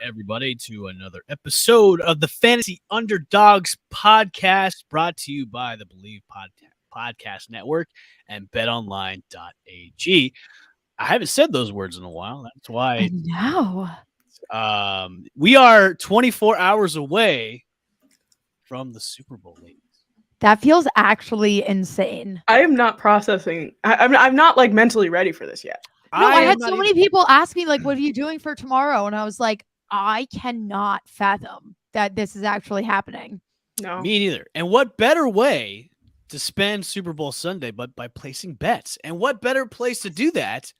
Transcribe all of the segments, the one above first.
everybody, to another episode of the Fantasy Underdogs podcast, brought to you by the Believe Podcast Network and betonline.ag. I haven't said those words in a while. That's why. No. We are 24 hours away from the Super Bowl, ladies. That feels actually insane. I am not processing. I'm not like mentally ready for this yet. No, I had so many people ask me, like, what are you doing for tomorrow? And I was like, I cannot fathom that this is actually happening. No. Me neither. And what better way to spend Super Bowl Sunday but by placing bets? And what better place to do that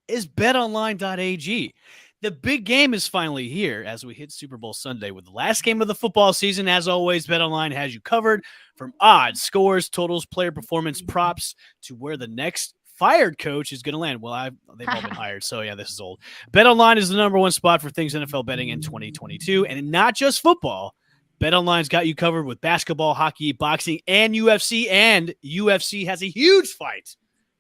is betonline.ag. The big game is finally here as we hit Super Bowl Sunday with the last game of the football season. As always, BetOnline has you covered from odds, scores, totals, player performance, props to where the next fired coach is going to land. Well, they've all been hired, so yeah, this is old. BetOnline is the number one spot for things NFL betting in 2022, and not just football. BetOnline's got you covered with basketball, hockey, boxing, and UFC, and UFC has a huge fight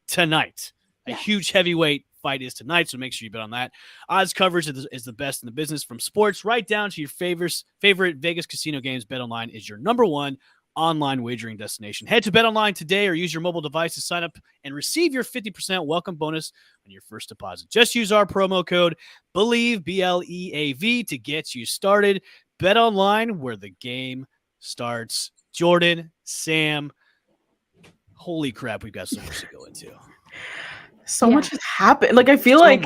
tonight. A huge heavyweight fight is tonight, so make sure you bet on that. Odds coverage is the best in the business, from sports right down to your favorite Vegas casino games. BetOnline is your number one online wagering destination. Head to BetOnline today or use your mobile device to sign up and receive your 50% welcome bonus on your first deposit. Just use our promo code BELIEVE, BLEAV, to get you started. BetOnline, where the game starts. Jordan, Sam, holy crap, we've got so much to go into. So much has happened. Like, I feel like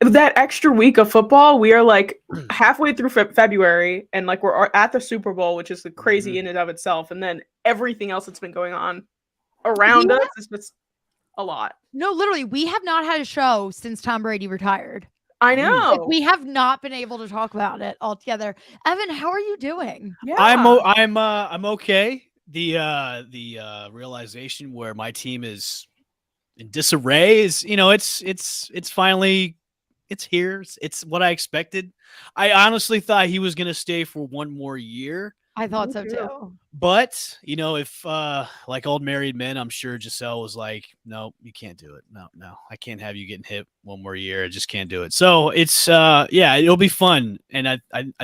that extra week of football, we are like halfway through February, and like we're at the Super Bowl, which is like crazy in and of itself. And then everything else that's been going on around us is just a lot. No, literally, we have not had a show since Tom Brady retired. I know. Like, we have not been able to talk about it altogether. Evan, how are you doing? Yeah. I'm okay. The realization where my team is in disarray is, it's finally, it's here. It's what I expected. I honestly thought he was going to stay for one more year. I thought so too. But, if like old married men, I'm sure Giselle was like, no, you can't do it. No, I can't have you getting hit one more year. I just can't do it. So it's, it'll be fun. And I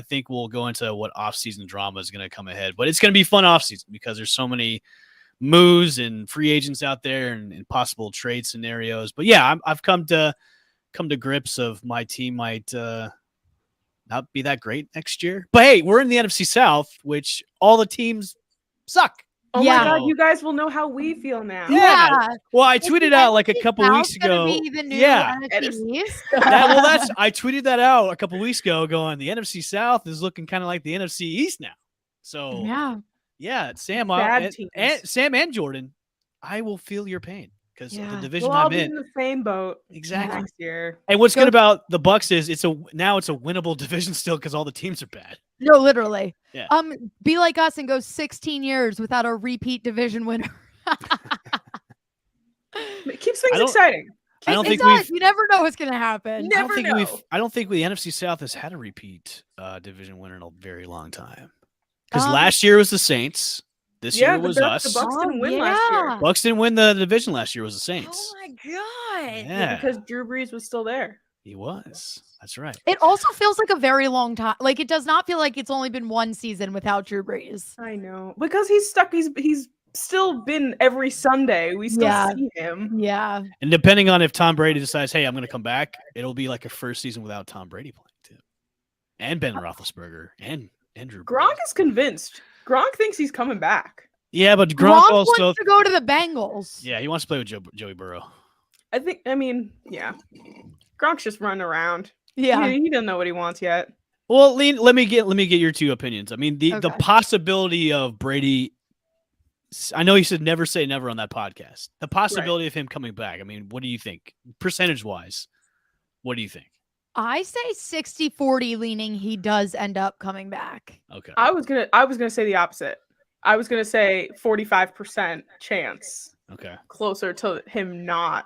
think we'll go into what offseason drama is going to come ahead. But it's going to be fun offseason because there's so many moves and free agents out there and possible trade scenarios. But yeah, I've come to grips of my team might not be that great next year. But hey, we're in the NFC South, which all the teams suck. Oh my God, you guys will know how we feel now. Yeah. Well, I tweeted out like a couple weeks ago. I tweeted that out a couple weeks ago going, the NFC South is looking kind of like the NFC East now. So yeah, Sam and Jordan, I will feel your pain because the division I'm in. Be in the same boat exactly next year. And what's good about the Bucks is it's a winnable division still because all the teams are bad. No, literally. Yeah. Be like us and go 16 years without a repeat division winner. It keeps things exciting. I don't think you never know what's going to happen. I don't think the NFC South has had a repeat division winner in a very long time. Because last year was the Saints. This year was us. The Bucks didn't win last year. Bucks didn't win the division last year. Was the Saints. Oh my God! Yeah, because Drew Brees was still there. He was. That's right. It also feels like a very long time. Like, it does not feel like it's only been one season without Drew Brees. I know, because he's stuck. He's still been every Sunday. We still see him. Yeah. And depending on if Tom Brady decides, hey, I'm going to come back, it'll be like a first season without Tom Brady playing too, and Ben Roethlisberger and Drew Brees. Gronk is convinced. Gronk thinks he's coming back. Yeah, but Gronk also wants to go to the Bengals. Yeah, he wants to play with Joey Burrow. Gronk's just running around. Yeah, he doesn't know what he wants yet. Well, let me get your two opinions. I mean, the possibility of Brady. I know you said never say never on that podcast. The possibility of him coming back. I mean, what do you think, percentage wise? What do you think? I say 60-40 leaning he does end up coming back. Okay. I was gonna say the opposite. I was gonna say 45% chance. Okay. Closer to him not.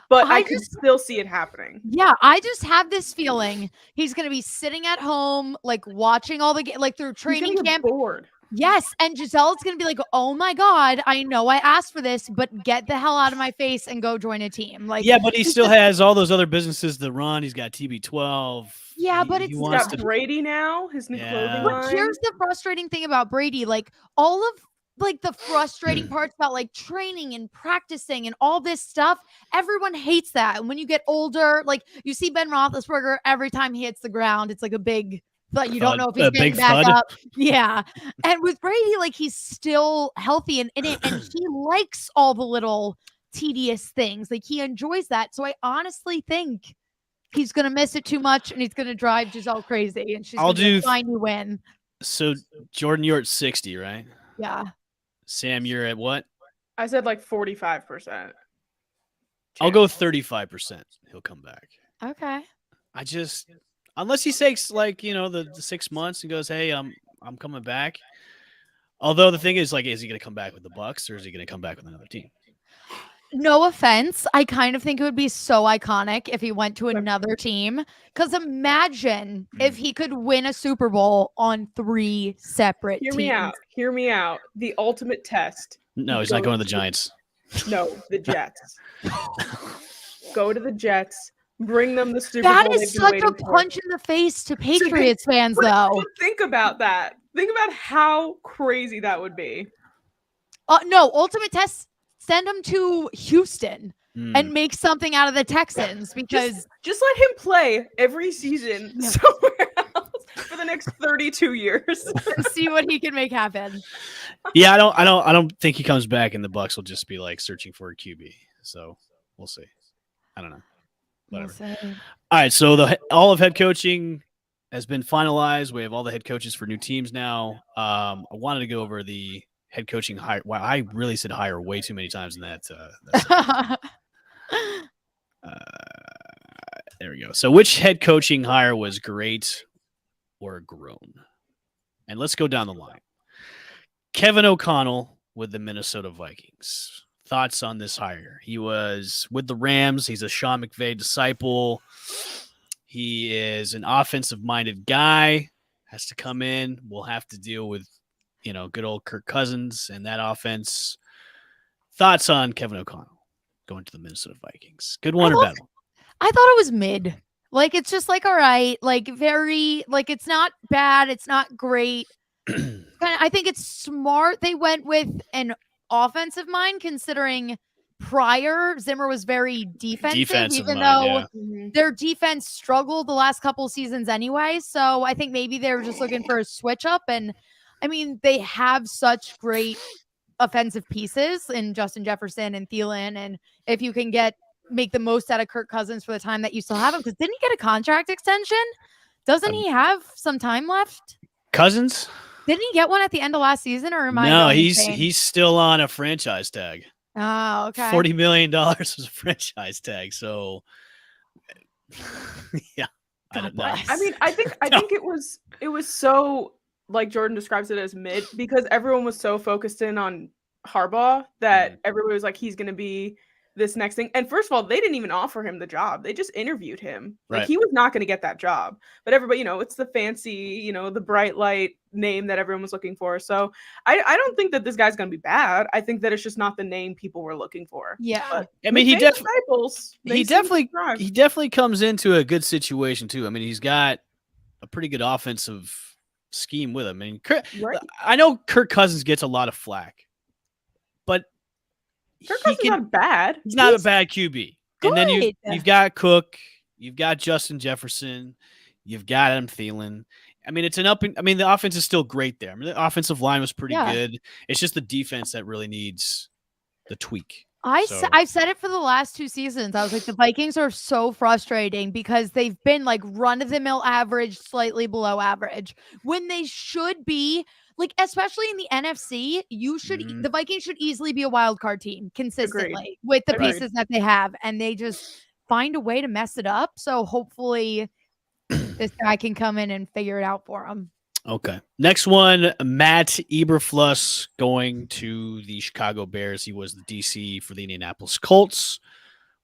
But I could still see it happening. Yeah, I just have this feeling he's going to be sitting at home, like watching all the like through training camp. Bored. Yes, and Giselle's gonna be like, "Oh my god, I know I asked for this, but get the hell out of my face and go join a team." Like, Yeah, but he still has all those other businesses to run. He's got TB12. Yeah, but he it's He's wants got to. Brady now, his new clothing Yeah. But line. here's the frustrating thing about Brady, like all of like the frustrating parts about like training and practicing and all this stuff, everyone hates that. And when you get older, like you see Ben Roethlisberger, every time he hits the ground, it's like a big, but you don't know if he's A getting big back thud. up. Yeah. And with Brady, like he's still healthy and he likes all the little tedious things. Like he enjoys that. So I honestly think he's gonna miss it too much and he's gonna drive Giselle crazy and she's I'll gonna be do like, fine, you win. So, Jordan, you're at 60, right? Yeah. Sam, you're at what? I said like 45%. I'll go 35%. He'll come back. Okay. I just, unless he takes like the 6 months and goes, "Hey, I'm coming back." Although the thing is, like, is he going to come back with the Bucks or is he going to come back with another team? No offense. I kind of think it would be so iconic if he went to another team. Because imagine if he could win a Super Bowl on 3 separate Hear teams. me out. Hear me out. The ultimate test. No, he's not going to the Giants. No, the Jets. Go to the Jets. Bring them the Super That Bowl. is such a punch in the face to Patriots fans, though. But think about that. Think about how crazy that would be. No, ultimate test. Send him to Houston and make something out of the Texans because just let him play every season somewhere else for the next 32 years and see what he can make happen. Yeah, I don't think he comes back and the Bucks will just be like searching for a QB. So we'll see. I don't know. Whatever. All right, so all of head coaching has been finalized. We have all the head coaches for new teams now. I wanted to go over the head coaching hire. Wow, I really said hire way too many times in that. There we go. So which head coaching hire was great or grown? And let's go down the line. Kevin O'Connell with the Minnesota Vikings. Thoughts on this hire? He was with the Rams. He's a Sean McVay disciple. He is an offensive-minded guy. Has to come in. We'll have to deal with good old Kirk Cousins and that offense. Thoughts on Kevin O'Connell going to the Minnesota Vikings? Good one or bad one? I thought it was mid. Like, it's just like, all right, like very, like it's not bad. It's not great. I think it's smart. They went with an offensive mind considering prior Zimmer was very defensive even though their defense struggled the last couple seasons anyway. So I think maybe they were just looking for a switch up. And I mean, they have such great offensive pieces in Justin Jefferson and Thielen. And if you can make the most out of Kirk Cousins for the time that you still have him, because didn't he get a contract extension? Doesn't he have some time left? Cousins? Didn't he get one at the end of last season, or am I? No, he's still on a franchise tag. Oh, okay. $40 million was a franchise tag. So, yeah, I don't know. I mean, I think it was so, like Jordan describes it as mid, because everyone was so focused in on Harbaugh that everybody was like, he's going to be this next thing. And first of all, they didn't even offer him the job. They just interviewed him. Like he was not going to get that job. But everybody, it's the fancy, the bright light name that everyone was looking for. So I don't think that this guy's going to be bad. I think that it's just not the name people were looking for. Yeah. But I mean, he definitely comes into a good situation too. I mean, he's got a pretty good offensive scheme with him. I mean, I know Kirk Cousins gets a lot of flack, but Kirk Cousins is not bad. He's not a bad QB. Good. And then you've got Cook, you've got Justin Jefferson, you've got Adam Thielen. I mean, the offense is still great there. I mean, the offensive line was pretty good. It's just the defense that really needs the tweak. I've said it for the last 2 seasons. I was like, the Vikings are so frustrating because they've been like run-of-the-mill average, slightly below average, when they should be. Like, especially in the NFC, the Vikings should easily be a wild card team consistently with the pieces that they have, and they just find a way to mess it up. So hopefully this guy can come in and figure it out for them. Okay. Next one, Matt Eberflus going to the Chicago Bears. He was the DC for the Indianapolis Colts.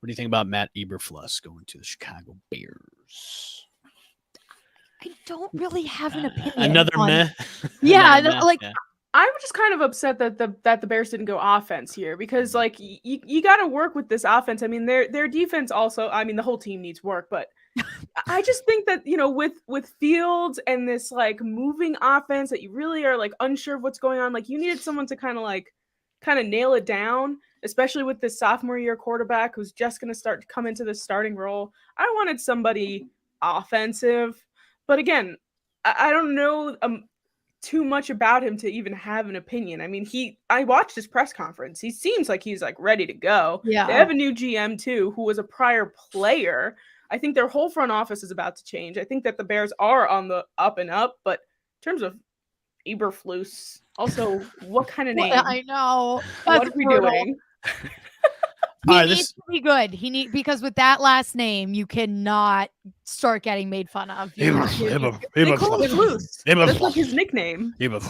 What do you think about Matt Eberflus going to the Chicago Bears? I don't really have an opinion. Another meh. Yeah, Another meh. like I'm just kind of upset that the Bears didn't go offense here because like you got to work with this offense. I mean, their defense also. I mean, the whole team needs work, but I just think that with Fields and this like moving offense that you really are like unsure of what's going on. Like you needed someone to kind of nail it down, especially with this sophomore year quarterback who's just going to start to come into the starting role. I wanted somebody offensive, but again, I don't know too much about him to even have an opinion. I mean, I watched his press conference. He seems like he's like ready to go. Yeah. They have a new GM too, who was a prior player. I think their whole front office is about to change. I think that the Bears are on the up and up, but in terms of Eberflus, also, what kind of name? Well, I know. What are we doing? He needs to be good. Because with that last name, you cannot start getting made fun of. They call him Flus. That's like his nickname. All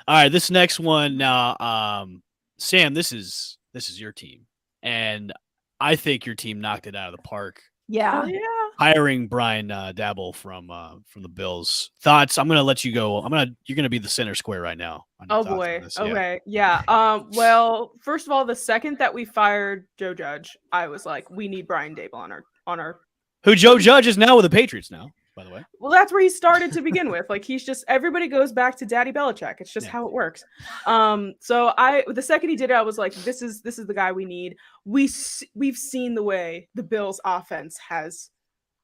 right, this next one now, Sam. This is your team, and I think your team knocked it out of the park. Yeah. Oh, yeah. Hiring Brian Dabble from the Bills. Thoughts? I'm gonna let you go. You're gonna be the center square right now. Oh boy. Okay. Yeah. Well, first of all, the second that we fired Joe Judge, I was like, we need Brian Dabble on our. Who Joe Judge is now with the Patriots now, by the way. Well, that's where he started to begin with. Like everybody goes back to Daddy Belichick. It's just how it works. So the second he did it, I was like, this is the guy we need. We've seen the way the Bills offense has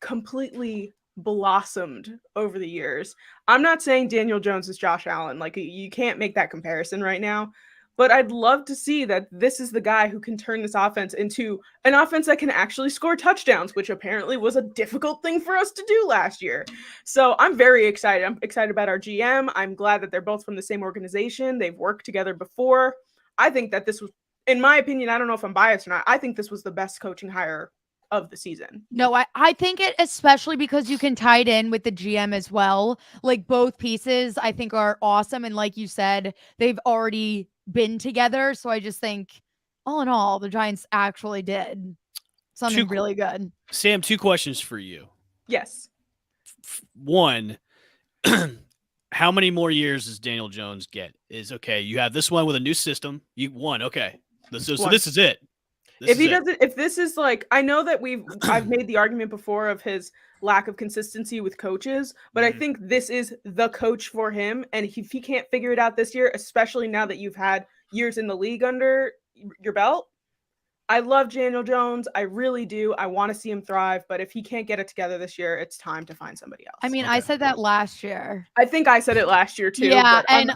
completely blossomed over the years. I'm not saying Daniel Jones is Josh Allen. Like you can't make that comparison right now, but I'd love to see that this is the guy who can turn this offense into an offense that can actually score touchdowns, which apparently was a difficult thing for us to do last year. So I'm very excited. I'm excited about our GM. I'm glad that they're both from the same organization. They've worked together before. I think that this was, in my opinion, I don't know if I'm biased or not, I think this was the best coaching hire of the season. No, I think it, especially because you can tie it in with the GM as well. Like both pieces I think are awesome. And like you said, they've already been together. So I just think all in all, the Giants actually did something really good. Sam, 2 questions for you. Yes. One, how many more years does Daniel Jones get? You have this one with a new system. You won. Okay. So this is it. If this is like, I know that I've made the argument before of his lack of consistency with coaches, but I think this is the coach for him. And if he can't figure it out this year, especially now that you've had years in the league under your belt, I love Daniel Jones. I really do. I want to see him thrive, but if he can't get it together this year, it's time to find somebody else. I mean, I said that last year. I think I said it last year too. Yeah, and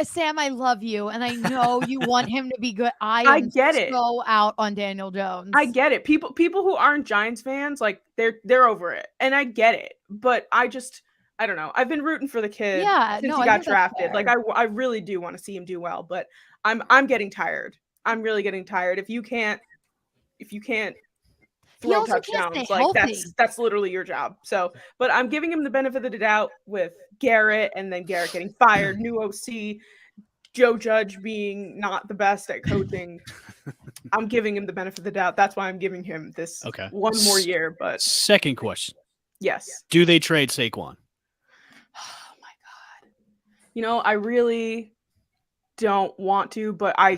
Sam, I love you, and I know you want him to be good. I get it. So out on Daniel Jones. I get it. People who aren't Giants fans, like they're over it, and I get it. But I don't know. I've been rooting for the kid since he got drafted. Like I really do want to see him do well, but I'm getting tired. I'm really getting tired. If you can't throw touchdowns, like that's literally your job. So, but I'm giving him the benefit of the doubt with Garrett, and then Garrett getting fired, new OC, Joe Judge being not the best at coaching. I'm giving him the benefit of the doubt. That's why I'm giving him this one more year. But second question. Yes. Do they trade Saquon? Oh my God. I really don't want to, but I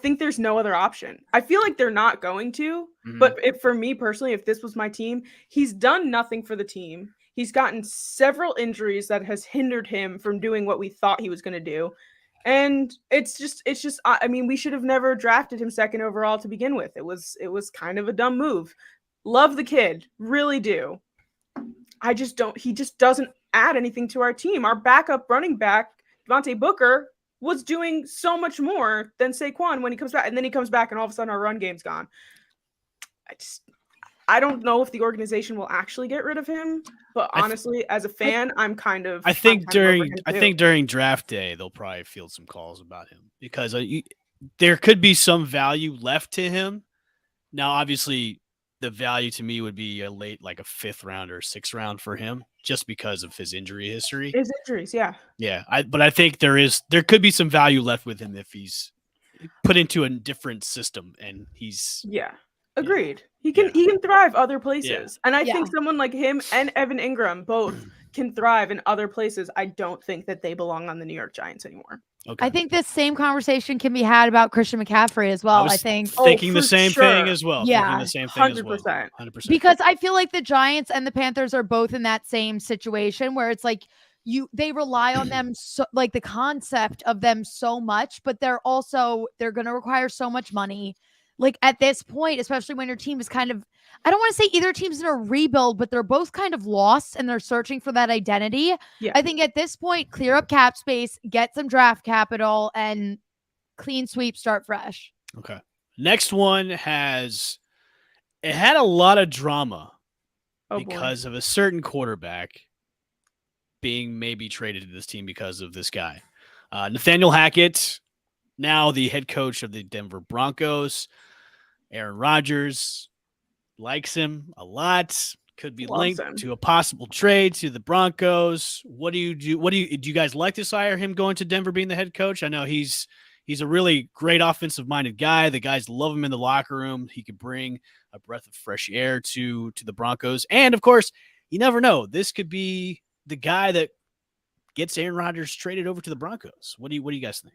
think there's no other option. I feel like they're not going to, but for me personally, if this was my team, he's done nothing for the team. He's gotten several injuries that has hindered him from doing what we thought he was going to do. And it's just, I mean, we should have never drafted him second overall to begin with. It was kind of a dumb move. Love the kid. Really do. He just doesn't add anything to our team. Our backup running back, Devontae Booker, was doing so much more than Saquon when he comes back. And then he comes back and all of a sudden our run game's gone. I don't know if the organization will actually get rid of him, but honestly, as a fan, I think during draft day, they'll probably field some calls about him because there could be some value left to him. Now, obviously, the value to me would be a 5th round or 6th round for him just because of his injury history. His injuries, yeah. Yeah, but I think there could be some value left with him if he's put into a different system and he's agreed. He can thrive other places. And I think someone like him and Evan Ingram both can thrive in other places, I don't think that they belong on the New York Giants anymore. Okay. I think this same conversation can be had about Christian McCaffrey as well. I think thinking the same thing as well. Yeah, thinking the same thing as well. 100%. 100%. Because I feel like the Giants and the Panthers are both in that same situation where it's like they rely on them, so like the concept of them so much, but they're going to require so much money. Like at this point, especially when your team is kind of, I don't want to say either team's in a rebuild, but they're both kind of lost and they're searching for that identity. Yeah. I think at this point, clear up cap space, get some draft capital, and clean sweep, start fresh. Okay. Next one had a lot of drama because of a certain quarterback being maybe traded to this team because of this guy. Nathaniel Hackett, now the head coach of the Denver Broncos. Aaron Rodgers likes him a lot. Could be linked to a possible trade to the Broncos. What do you do? Do you guys like this hire, him going to Denver being the head coach? I know he's a really great offensive-minded guy. The guys love him in the locker room. He could bring a breath of fresh air to the Broncos. And, of course, you never know. This could be the guy that gets Aaron Rodgers traded over to the Broncos. What do you guys think?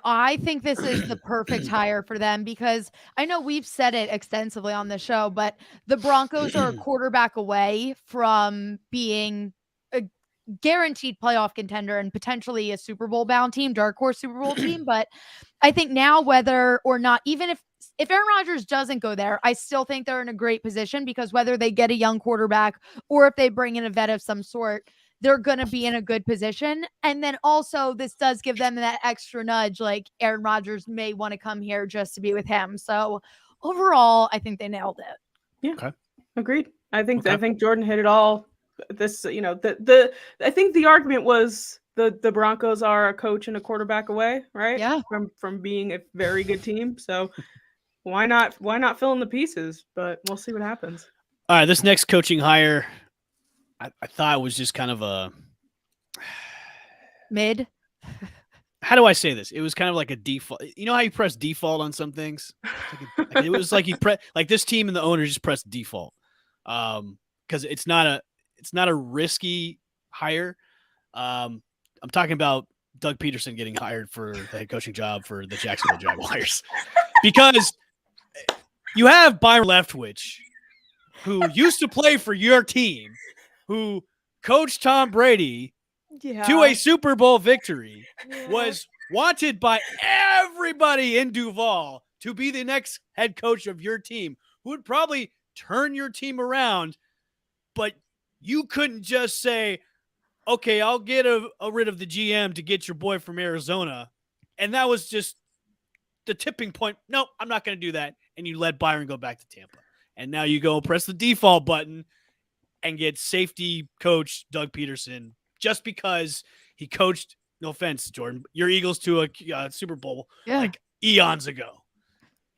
I think this is the perfect hire for them because I know we've said it extensively on the show, but the Broncos are a quarterback away from being a guaranteed playoff contender and potentially a Super Bowl bound team, dark horse Super Bowl team. But I think now, whether or not, even if Aaron Rodgers doesn't go there, I still think they're in a great position because whether they get a young quarterback or if they bring in a vet of some sort, they're going to be in a good position. And then also this does give them that extra nudge. Like Aaron Rodgers may want to come here just to be with him. So overall, I think they nailed it. Yeah. Okay. Agreed. I think Jordan hit it all. This, I think the argument was the Broncos are a coach and a quarterback away, right? Yeah. From being a very good team. So why not fill in the pieces? But we'll see what happens. All right. This next coaching hire, I thought it was just kind of a mid. How do I say this? It was kind of like a default. You know how you press default on some things? It was like like this team and the owner just pressed default. Because it's not a risky hire. I'm talking about Doug Peterson getting hired for the head coaching job for the Jacksonville Jaguars. Because you have Byron Leftwich, who used to play for your team, who coached Tom Brady to a Super Bowl victory, was wanted by everybody in Duval to be the next head coach of your team, who would probably turn your team around, but you couldn't just say, okay, I'll get rid of the GM to get your boy from Arizona. And that was just the tipping point. No, I'm not going to do that. And you let Byron go back to Tampa. And now you go press the default button and get safety coach Doug Peterson just because he coached, no offense, Jordan, your Eagles to a Super Bowl like eons ago.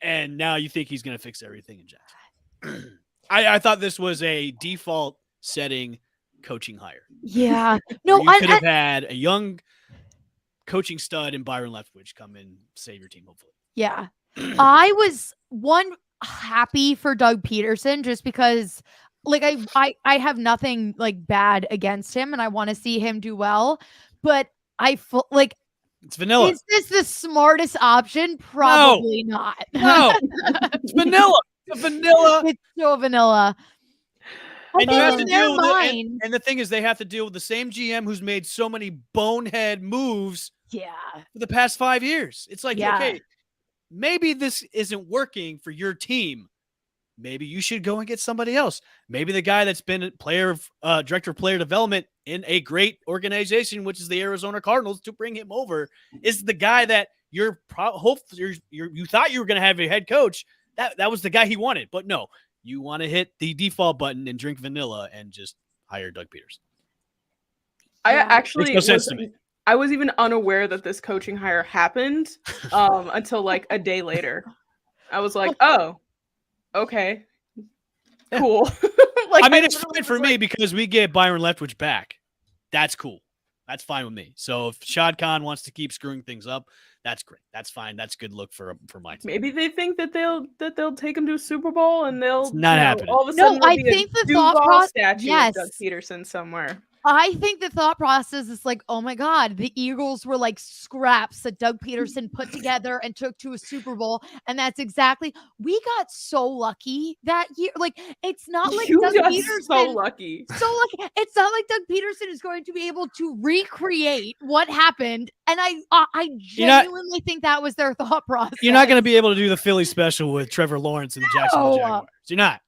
And now you think he's going to fix everything in Jackson. I thought this was a default setting coaching hire. Yeah. No, you could have had a young coaching stud in Byron Leftwich come and save your team, hopefully. Yeah. I was happy for Doug Peterson just because like I have nothing like bad against him and I want to see him do well, but like it's vanilla. Is this the smartest option? Probably not. No. It's vanilla. It's vanilla. It's so vanilla. And you have to deal with it. And the thing is, they have to deal with the same GM who's made so many bonehead moves for the past 5 years. It's like, okay, maybe this isn't working for your team. Maybe you should go and get somebody else. Maybe the guy that's been director of player development in a great organization, which is the Arizona Cardinals, to bring him over, is the guy that you thought you were going to have a head coach. That was the guy he wanted. But no, you want to hit the default button and drink vanilla and just hire Doug Peterson. I actually makes no sense to me. I was even unaware that this coaching hire happened until like a day later. I was like, oh, okay, cool. Like, I mean, it's fine for me because we get Byron Leftwich back. That's cool. That's fine with me. So if Shad Khan wants to keep screwing things up, that's great. That's fine. That's a good look for my team. Maybe they think that they'll take him to a Super Bowl and they'll not happening. All of a sudden, I think the thought process. Statue of Doug Peterson somewhere. I think the thought process is like, oh my God, the Eagles were like scraps that Doug Peterson put together and took to a Super Bowl. And that's exactly, we got so lucky that year. Like, it's not like You Doug got Peterson. so lucky. It's not like Doug Peterson is going to be able to recreate what happened. And I genuinely think that was their thought process. You're not going to be able to do the Philly special with Trevor Lawrence and the Jacksonville Jaguars. You're not.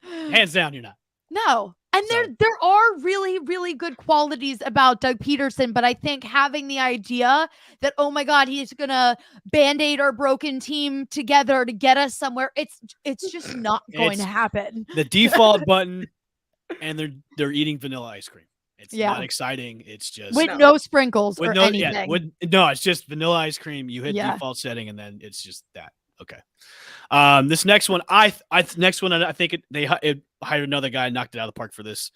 Hands down, you're not. No. And there are really, really good qualities about Doug Peterson, but I think having the idea that, oh my God, he's gonna band-aid our broken team together to get us somewhere, it's just not going to happen. The default button, and they're eating vanilla ice cream. It's not exciting. It's just with no sprinkles or anything. No, it's just vanilla ice cream. You hit default setting, and then it's just that. Okay. This next one, I think they hired another guy, knocked it out of the park for this.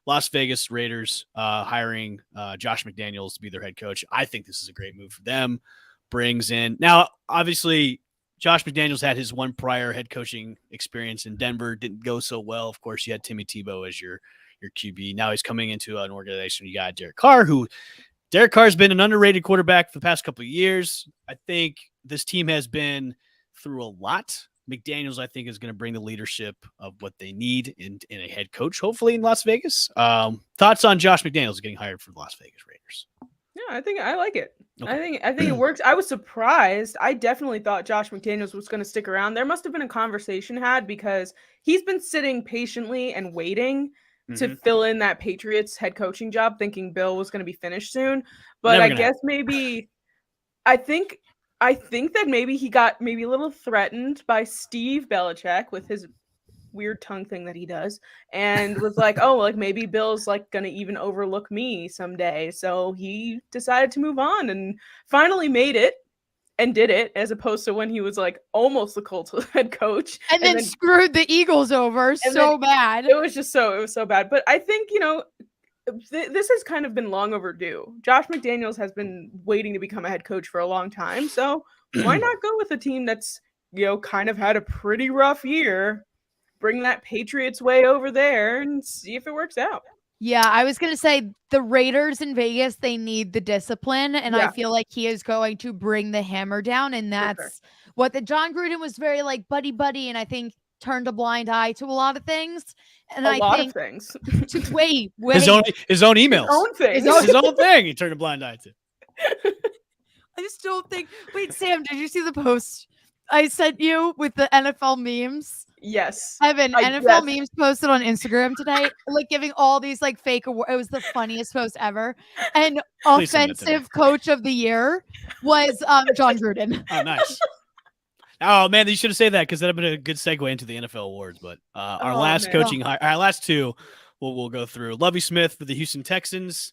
Las Vegas Raiders hiring Josh McDaniels to be their head coach. I think this is a great move for them. Brings in now, obviously, Josh McDaniels had his one prior head coaching experience in Denver. Didn't go so well. Of course, you had Timmy Tebow as your QB. Now he's coming into an organization. You got Derek Carr, Derek Carr's been an underrated quarterback for the past couple of years. I think this team has been through a lot. McDaniels, I think, is going to bring the leadership of what they need in a head coach, hopefully in Las Vegas. Thoughts on Josh McDaniels getting hired for the Las Vegas Raiders? Yeah, I think I like it. Okay. I think it works. I was surprised. I definitely thought Josh McDaniels was going to stick around. There must have been a conversation had because he's been sitting patiently and waiting to fill in that Patriots head coaching job, thinking Bill was going to be finished soon. But I guess maybe I think that maybe he got a little threatened by Steve Belichick with his weird tongue thing that he does, and was like, oh, like maybe Bill's like gonna even overlook me someday. So he decided to move on and finally made it and did it, as opposed to when he was like almost the Colts head coach and then screwed the Eagles over so bad. It was so bad. But I think, this has kind of been long overdue. Josh McDaniels has been waiting to become a head coach for a long time. So why not go with a team that's, kind of had a pretty rough year, bring that Patriots way over there and see if it works out. Yeah, I was going to say the Raiders in Vegas, they need the discipline. And I feel like he is going to bring the hammer down. And that's what the John Gruden was very like buddy. And I think turned a blind eye to a lot of things. And a lot of things. Wait. His own emails. His own thing. He turned a blind eye to. I just don't think. Wait, Sam, did you see the post I sent you with the NFL memes? Yes. Evan, NFL memes posted on Instagram today, like giving all these like fake awards. It was the funniest post ever. And offensive coach of the year was John Gruden. Oh, nice. Oh man, you should have said that because that'd have been a good segue into the NFL awards. But our last coaching hire, our last two, we'll go through. Lovie Smith for the Houston Texans.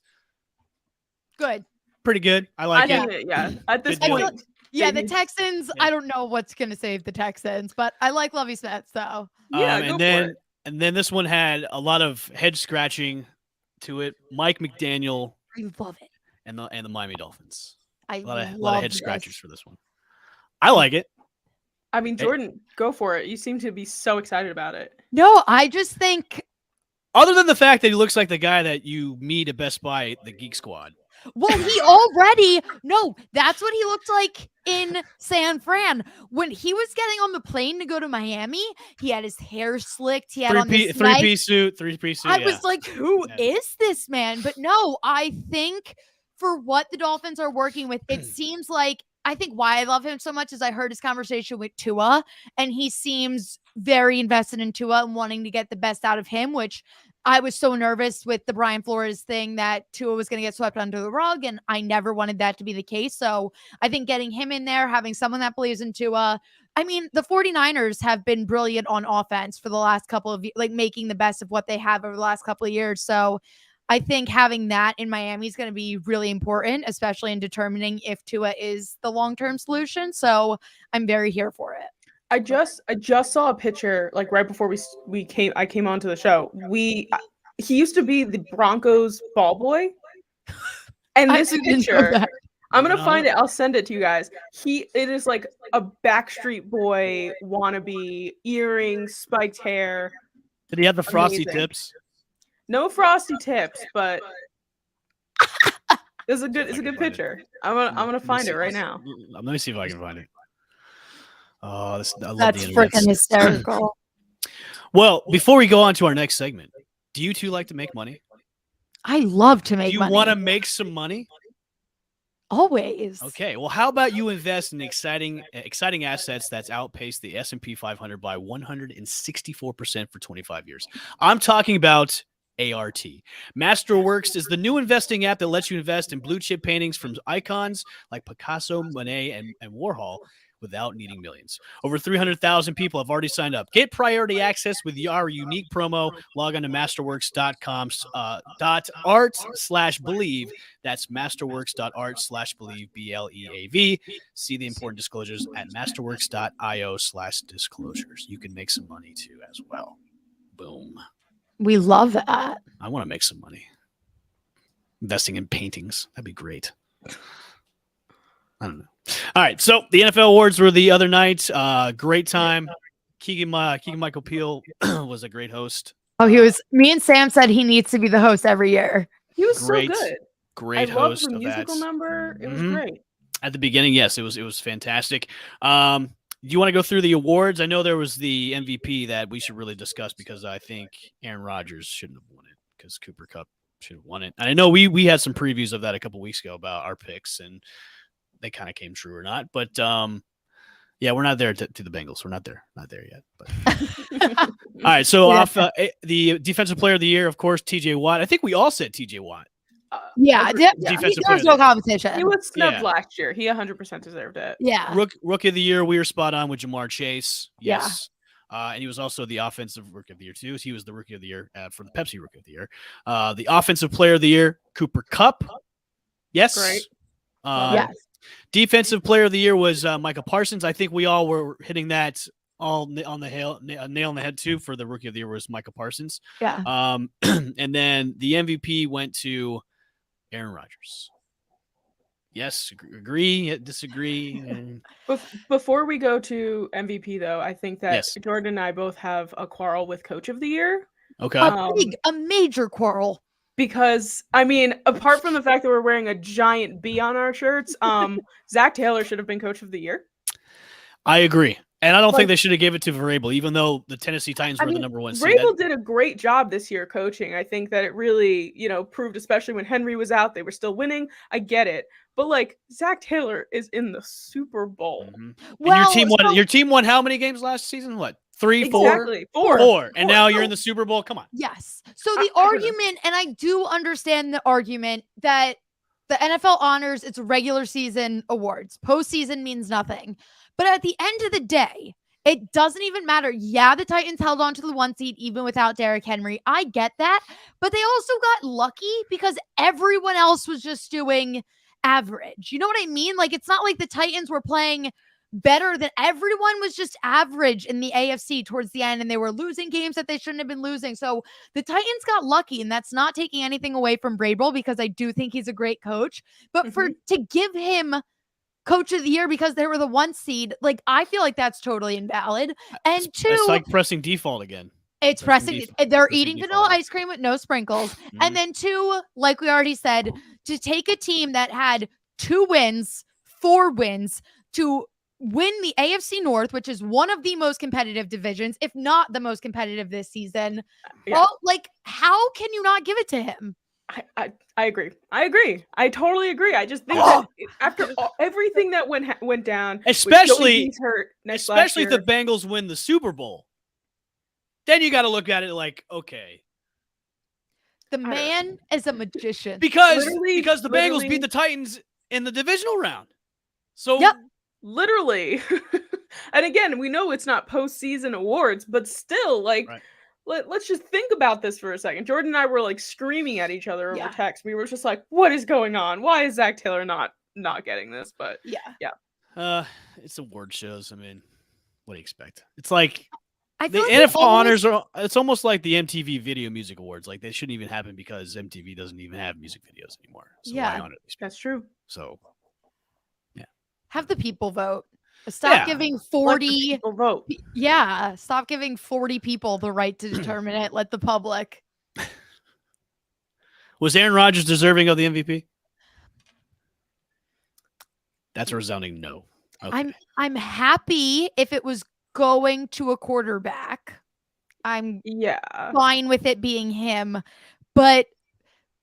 Good. Pretty good. I like it. Yeah. At this point. Yeah, the Texans, I don't know what's going to save the Texans, but I like Lovie Smith, so. Yeah, and then this one had a lot of head scratching to it. Mike McDaniel. I love it. And the Miami Dolphins. A lot of head scratchers for this one. I like it. I mean, Jordan, go for it. You seem to be so excited about it. No, I just think. Other than the fact that he looks like the guy that you meet at Best Buy at the Geek Squad. Well, that's what he looked like in San Fran. When he was getting on the plane to go to Miami, he had his hair slicked. He had on this three-piece suit. I was like, who is this man? But no, I think for what the Dolphins are working with, it seems like, I think why I love him so much is I heard his conversation with Tua, and he seems very invested in Tua and wanting to get the best out of him, which I was so nervous with the Brian Flores thing that Tua was going to get swept under the rug, and I never wanted that to be the case. So I think getting him in there, having someone that believes in Tua. I mean, the 49ers have been brilliant on offense for the last couple of years, like making the best of what they have over the last couple of years. So I think having that in Miami is going to be really important, especially in determining if Tua is the long-term solution. So I'm very here for it. I just saw a picture like right before I came onto the show. He used to be the Broncos ball boy. And this picture, I'm going to find it. I'll send it to you guys. It is like a Backstreet Boy wannabe, earrings, spiked hair. Did he have the frosty tips? No frosty tips, but it's a good picture. I'm gonna find it right now. Let me see if I can find it. Oh, I love That's the freaking hysterical. Well, before we go on to our next segment, do you two like to make money? I love to make money. Do you want to make some money? Always. Okay. Well, how about you invest in exciting assets that's outpaced the S&P 500 by 164% for 25 years? I'm talking about ART. Masterworks is the new investing app that lets you invest in blue chip paintings from icons like Picasso, Monet, and Warhol without needing millions. Over 300,000 people have already signed up. Get priority access with our unique promo. Log on to masterworks.com/art/believe. That's masterworks.art/believe, BLEAV. See the important disclosures at masterworks.io/disclosures. You can make some money too as well. Boom. We love that. I want to make some money. Investing in paintings. That'd be great. I don't know. All right. So the NFL awards were the other night. Great time. Keegan Michael Peel was a great host. Oh, he was. Me and Sam said he needs to be the host every year. He was Great, so good. Great I host. loved the musical number. It was great. At the beginning, yes, it was fantastic. Do you want to go through the awards? I know there was the MVP that we should really discuss because I think Aaron Rodgers shouldn't have won it because Cooper Kupp should have won it. And I know we had some previews of that a couple weeks ago about our picks, and they kind of came true or not. But yeah, we're not there to the Bengals. We're not there yet. But all right, so off the defensive player of the year, of course, TJ Watt. I think we all said TJ Watt. There's no competition. He was snubbed last year. He 100% deserved it. Yeah. Rookie of the year, we were spot on with Jamar Chase. Yes. Yeah. And he was also the offensive rookie of the year too. He was the rookie of the year for the Pepsi rookie of the year. The offensive player of the year, Cooper Kupp. Yes. Great. Yes. Defensive player of the year was Micah Parsons. I think we all were hitting that all on the nail on the head too. For the rookie of the year was Micah Parsons. Yeah. And then the MVP went to Aaron Rodgers. Yes, agree, disagree. Before we go to MVP, though, I think that Jordan and I both have a quarrel with Coach of the Year. Okay. A major quarrel. Because, I mean, apart from the fact that we're wearing a giant B on our shirts, Zach Taylor should have been Coach of the Year. I agree. And I don't think they should have given it to Vrabel, even though the Tennessee Titans were the number one seed. Vrabel did a great job this year coaching. I think that it really, proved, especially when Henry was out, they were still winning. I get it. But, Zach Taylor is in the Super Bowl. Mm-hmm. Well, your team won how many games last season? What? 3, 4? Exactly. Four. And now you're in the Super Bowl. Come on. Yes. So the argument, and I do understand the argument that the NFL honors its regular season awards. Postseason means nothing. But at the end of the day, it doesn't even matter. Yeah, the Titans held on to the 1 seed even without Derrick Henry. I get that. But they also got lucky because everyone else was just doing average. You know what I mean? It's not like the Titans were playing better than everyone. Was just average in the AFC towards the end, and they were losing games that they shouldn't have been losing. So the Titans got lucky, and that's not taking anything away from Vrabel because I do think he's a great coach. But to give him Coach of the Year because they were the 1 seed, I feel like that's totally invalid. And it's like pressing default again. It's pressing. They're eating vanilla ice cream with no sprinkles. Mm-hmm. And then 2, like we already said, to take a team that had 2 wins, 4 wins to win the AFC North, which is one of the most competitive divisions, if not the most competitive this season. Yeah. Well, how can you not give it to him? I agree. I totally agree. I just think that after everything that went down, especially if the Bengals win the Super Bowl, then you got to look at it okay. The man is a magician. Because the Bengals beat the Titans in the divisional round. So literally. And again, we know it's not postseason awards, but still, let's just think about this for a second. Jordan and I were screaming at each other over text. We were just like, what is going on? Why is Zach Taylor not getting this? But yeah. It's award shows. I mean, what do you expect? It's like the like NFL honors are. It's almost like the MTV Video Music Awards. They shouldn't even happen because MTV doesn't even have music videos anymore. So why honor these people? That's true. So yeah, have the people vote. Stop giving 40 people vote. Yeah, stop giving 40 people the right to determine it. Let the public. Was Aaron Rodgers deserving of the MVP? That's a resounding no. Okay. I'm happy if it was going to a quarterback. I'm fine with it being him. But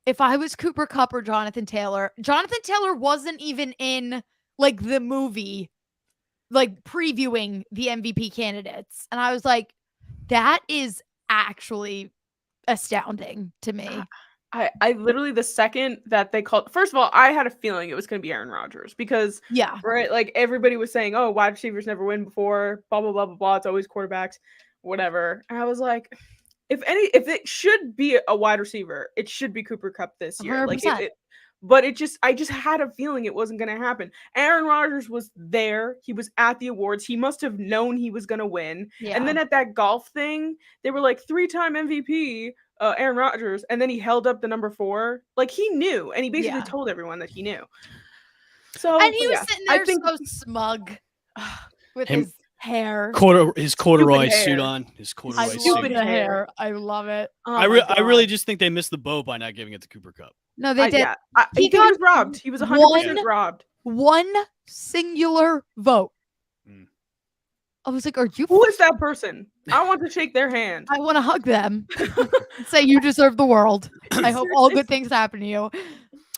if I was Cooper Kupp or Jonathan Taylor wasn't even in like the movie, like previewing the MVP candidates. And I was like, that is actually astounding to me. I literally, the second that they called, first of all, I had a feeling it was going to be Aaron Rodgers because, right, like everybody was saying, oh, wide receivers never win before, blah, blah, blah, blah, blah. It's always quarterbacks, whatever. And I was like, if it should be a wide receiver, it should be Cooper Kupp this year. 100%. Like but I just had a feeling it wasn't going to happen. Aaron Rodgers was there. He was at the awards. He must have known he was going to win. Yeah. And then at that golf thing, they were like 3-time MVP, Aaron Rodgers, and then he held up the number 4. Like he knew, and he basically told everyone that he knew. So and he was sitting there so smug with his hair, his corduroy suit on, his corduroy suit. Hair. I love it. Oh I really just think they missed the boat by not giving it to Cooper Kupp. No, they did. He was robbed. He was 100% robbed. One singular vote. I was like, who is that person? I want to shake their hand. I want to hug them. Say you deserve the world. I hope all good things happen to you.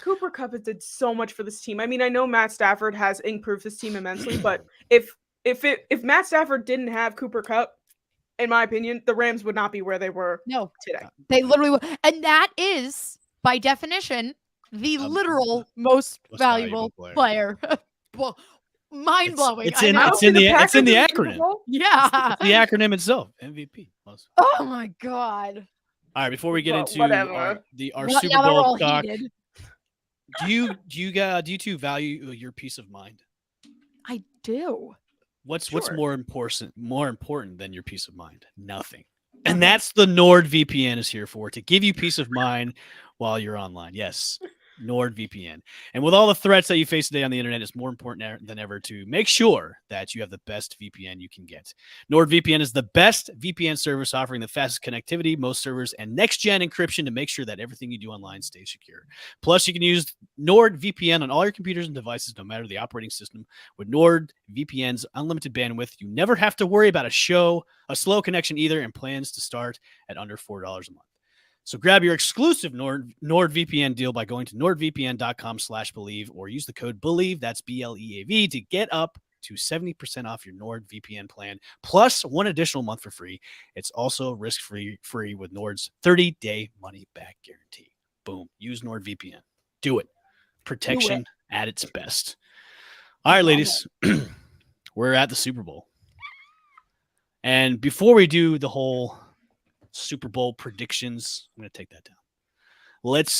Cooper Kupp has did so much for this team. I mean, I know Matt Stafford has improved this team immensely, but if Matt Stafford didn't have Cooper Kupp, in my opinion, the Rams would not be where they were today. They literally would. And that is, by definition, the literal most valuable player. Well, mind-blowing. It's in the acronym. Yeah. It's the acronym itself, MVP. Oh my God. All right, before we get into our Super Bowl talk, do you two value your peace of mind? I do. What's more important than your peace of mind? Nothing. And that's the NordVPN is here for, to give you peace of mind while you're online. Yes, NordVPN. And with all the threats that you face today on the internet, it's more important than ever to make sure that you have the best VPN you can get. NordVPN is the best VPN service offering the fastest connectivity, most servers, and next-gen encryption to make sure that everything you do online stays secure. Plus, you can use NordVPN on all your computers and devices, no matter the operating system. With NordVPN's unlimited bandwidth, you never have to worry about a slow connection either, and plans to start at under $4 a month. So grab your exclusive NordVPN deal by going to nordvpn.com/believe or use the code BELIEVE, that's BLEAV, to get up to 70% off your NordVPN plan, plus one additional month for free. It's also risk-free with Nord's 30-day money-back guarantee. Boom. Use NordVPN. Do it. Protection at its best. All right, ladies. We're at the Super Bowl. And before we do the whole Super Bowl predictions, I'm going to take that down. Let's